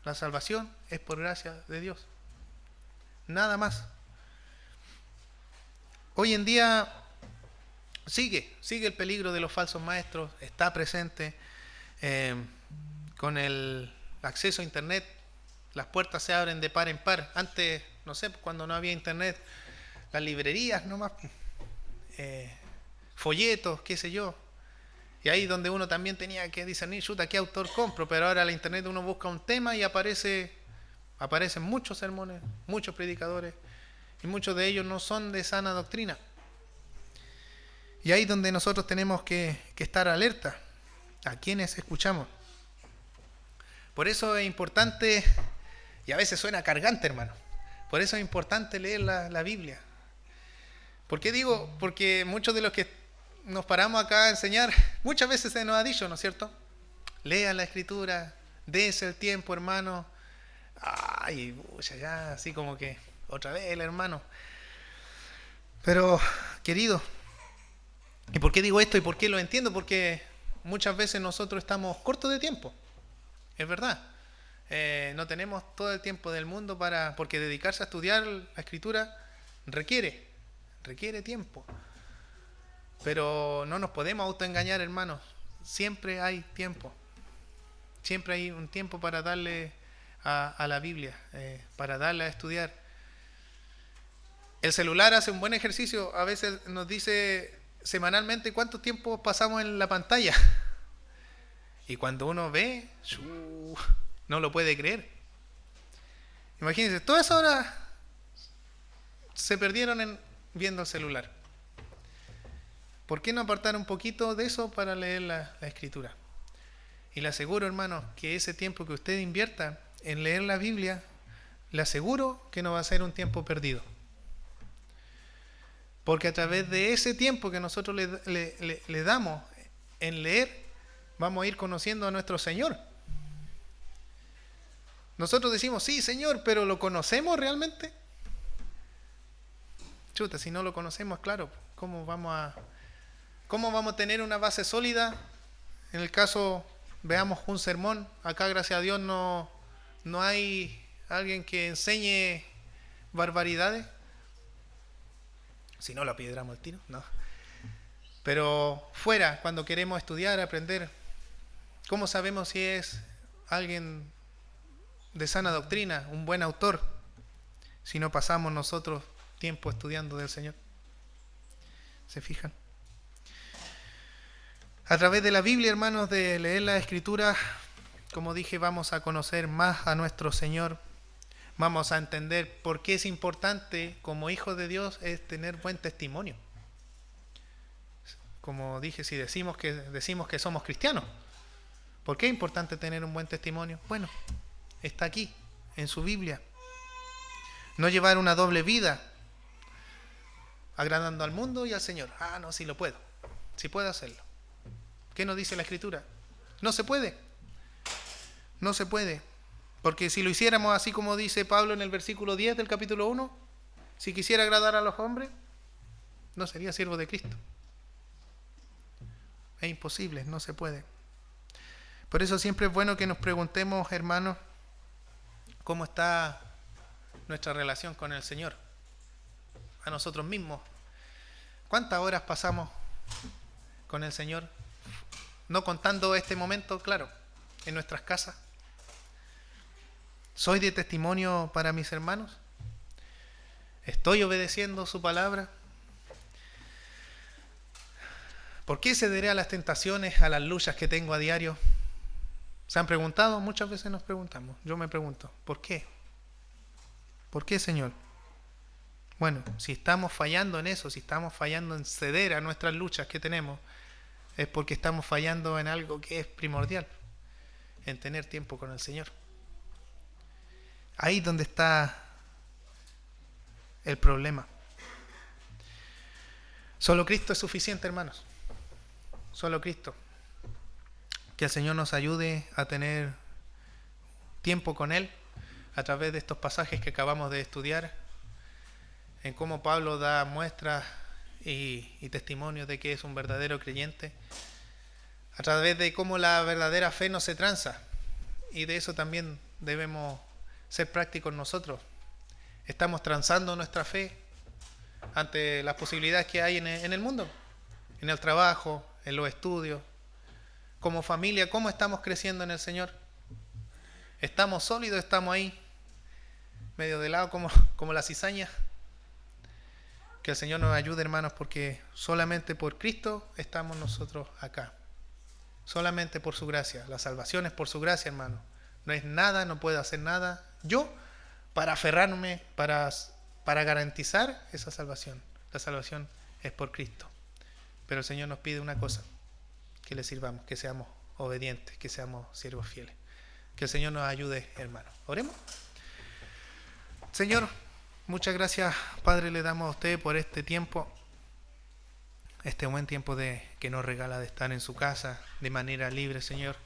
La salvación es por gracia de Dios. Nada más. Hoy en día sigue el peligro de los falsos maestros, está presente. Con el acceso a internet, las puertas se abren de par en par. Antes, no sé, cuando no había internet, las librerías nomás, folletos, qué sé yo. Y ahí donde uno también tenía que discernir, chuta, ¿qué autor compro? Pero ahora en la internet uno busca un tema y aparecen muchos sermones, muchos predicadores, y muchos de ellos no son de sana doctrina. Y ahí donde nosotros tenemos que estar alerta a quienes escuchamos. Por eso es importante, y a veces suena cargante, hermano, por eso es importante leer la Biblia. ¿Por qué digo? Porque muchos de los que nos paramos acá a enseñar, muchas veces se nos ha dicho, ¿no es cierto? Lean la Escritura, dése el tiempo, hermano. Ay, ya, así como que otra vez el hermano. Pero, querido, ¿y por qué digo esto y por qué lo entiendo? Porque muchas veces nosotros estamos cortos de tiempo. Es verdad. No tenemos todo el tiempo del mundo porque dedicarse a estudiar la Escritura requiere tiempo. Pero no nos podemos autoengañar, hermanos. Siempre hay tiempo. Siempre hay un tiempo para darle a la Biblia, para darle a estudiar. El celular hace un buen ejercicio. A veces nos dice semanalmente cuánto tiempo pasamos en la pantalla. Y cuando uno ve, no lo puede creer. Imagínense, todas esas horas se perdieron viendo el celular. ¿Por qué no apartar un poquito de eso para leer la Escritura? Y le aseguro, hermanos, que ese tiempo que usted invierta en leer la Biblia, le aseguro que no va a ser un tiempo perdido. Porque a través de ese tiempo que nosotros le damos en leer, vamos a ir conociendo a nuestro Señor. Nosotros decimos, sí, Señor, pero ¿lo conocemos realmente? Chuta, si no lo conocemos, claro, ¿cómo vamos a tener una base sólida? En el caso, veamos un sermón. Acá, gracias a Dios, no hay alguien que enseñe barbaridades. Si no, lo apiedramos al tiro, no. Pero fuera, cuando queremos estudiar, aprender, ¿cómo sabemos si es alguien de sana doctrina, un buen autor, si no pasamos nosotros tiempo estudiando del Señor? ¿Se fijan? A través de la Biblia, hermanos, de leer la Escritura, como dije, vamos a conocer más a nuestro Señor. Vamos a entender por qué es importante, como hijos de Dios, es tener buen testimonio. Como dije, si decimos que somos cristianos, ¿por qué es importante tener un buen testimonio? Bueno, está aquí, en su Biblia. No llevar una doble vida, agradando al mundo y al Señor. No, sí lo puedo. Sí puedo hacerlo. ¿Qué nos dice la Escritura? No se puede. No se puede. Porque si lo hiciéramos así como dice Pablo en el versículo 10 del capítulo 1, si quisiera agradar a los hombres, no sería siervo de Cristo. Es imposible, no se puede. Por eso siempre es bueno que nos preguntemos, hermanos, cómo está nuestra relación con el Señor. A nosotros mismos. ¿Cuántas horas pasamos con el Señor? No contando este momento, claro. en nuestras casas? ¿Soy de testimonio para mis hermanos? ¿Estoy obedeciendo su palabra? ¿Por qué cederé a las tentaciones, a las luchas que tengo a diario? ¿Se han preguntado? Muchas veces nos preguntamos. Yo me pregunto, ¿por qué? ¿Por qué, Señor? Bueno, si estamos fallando en eso, si estamos fallando en ceder a nuestras luchas que tenemos, es porque estamos fallando en algo que es primordial, en tener tiempo con el Señor. Ahí es donde está el problema. Solo Cristo es suficiente, hermanos. Solo Cristo. Que el Señor nos ayude a tener tiempo con Él a través de estos pasajes que acabamos de estudiar, en cómo Pablo da muestras y testimonios de que es un verdadero creyente, a través de cómo la verdadera fe no se tranza, y de eso también debemos ser prácticos nosotros. Estamos transando nuestra fe ante las posibilidades que hay en el mundo, en el trabajo, en los estudios, como familia. ¿Cómo estamos creciendo en el Señor? ¿Estamos sólidos? ¿Estamos ahí medio de lado como la cizaña? Que el Señor nos ayude, hermanos, porque solamente por Cristo estamos nosotros acá. Solamente por su gracia. La salvación es por su gracia, hermano. No es nada, no puedo hacer nada yo para aferrarme, para garantizar esa salvación. La salvación es por Cristo. Pero el Señor nos pide una cosa: que le sirvamos, que seamos obedientes, que seamos siervos fieles. Que el Señor nos ayude, hermano. Oremos. Señor, muchas gracias, Padre, le damos a usted por este tiempo, este buen tiempo que nos regala de estar en su casa de manera libre, Señor.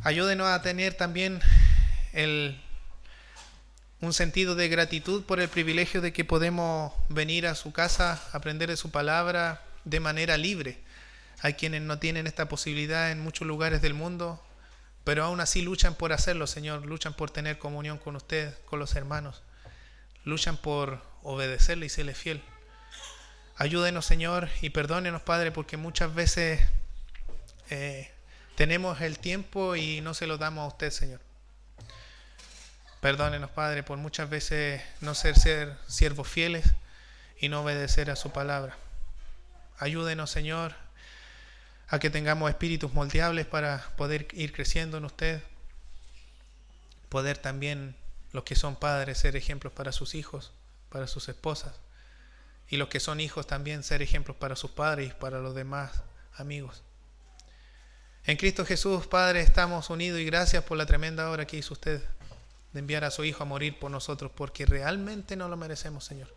Ayúdenos a tener también un sentido de gratitud por el privilegio de que podemos venir a su casa, aprender de su palabra de manera libre. Hay quienes no tienen esta posibilidad en muchos lugares del mundo, pero aún así luchan por hacerlo, Señor. Luchan por tener comunión con usted, con los hermanos. Luchan por obedecerle y serle fiel. Ayúdenos, Señor, y perdónenos, Padre, porque muchas veces tenemos el tiempo y no se lo damos a usted, Señor. Perdónenos, Padre, por muchas veces no ser siervos fieles y no obedecer a su palabra. Ayúdenos, Señor, a que tengamos espíritus moldeables para poder ir creciendo en usted. Poder también, los que son padres, ser ejemplos para sus hijos, para sus esposas. Y los que son hijos también ser ejemplos para sus padres y para los demás amigos. En Cristo Jesús, Padre, estamos unidos, y gracias por la tremenda obra que hizo usted de enviar a su Hijo a morir por nosotros, porque realmente no lo merecemos, Señor.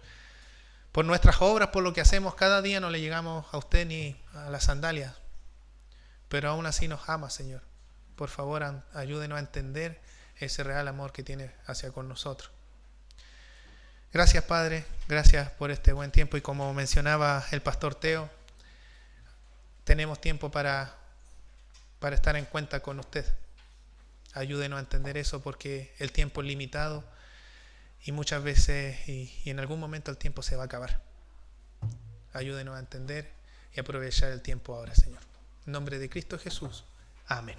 Por nuestras obras, por lo que hacemos cada día, no le llegamos a usted ni a las sandalias, pero aún así nos ama, Señor. Por favor, ayúdenos a entender ese real amor que tiene hacia con nosotros. Gracias, Padre, gracias por este buen tiempo, y como mencionaba el pastor Teo, tenemos tiempo para estar en cuenta con usted. Ayúdenos a entender eso, porque el tiempo es limitado y muchas veces y en algún momento el tiempo se va a acabar. Ayúdenos a entender y aprovechar el tiempo ahora, Señor. En nombre de Cristo Jesús. Amén.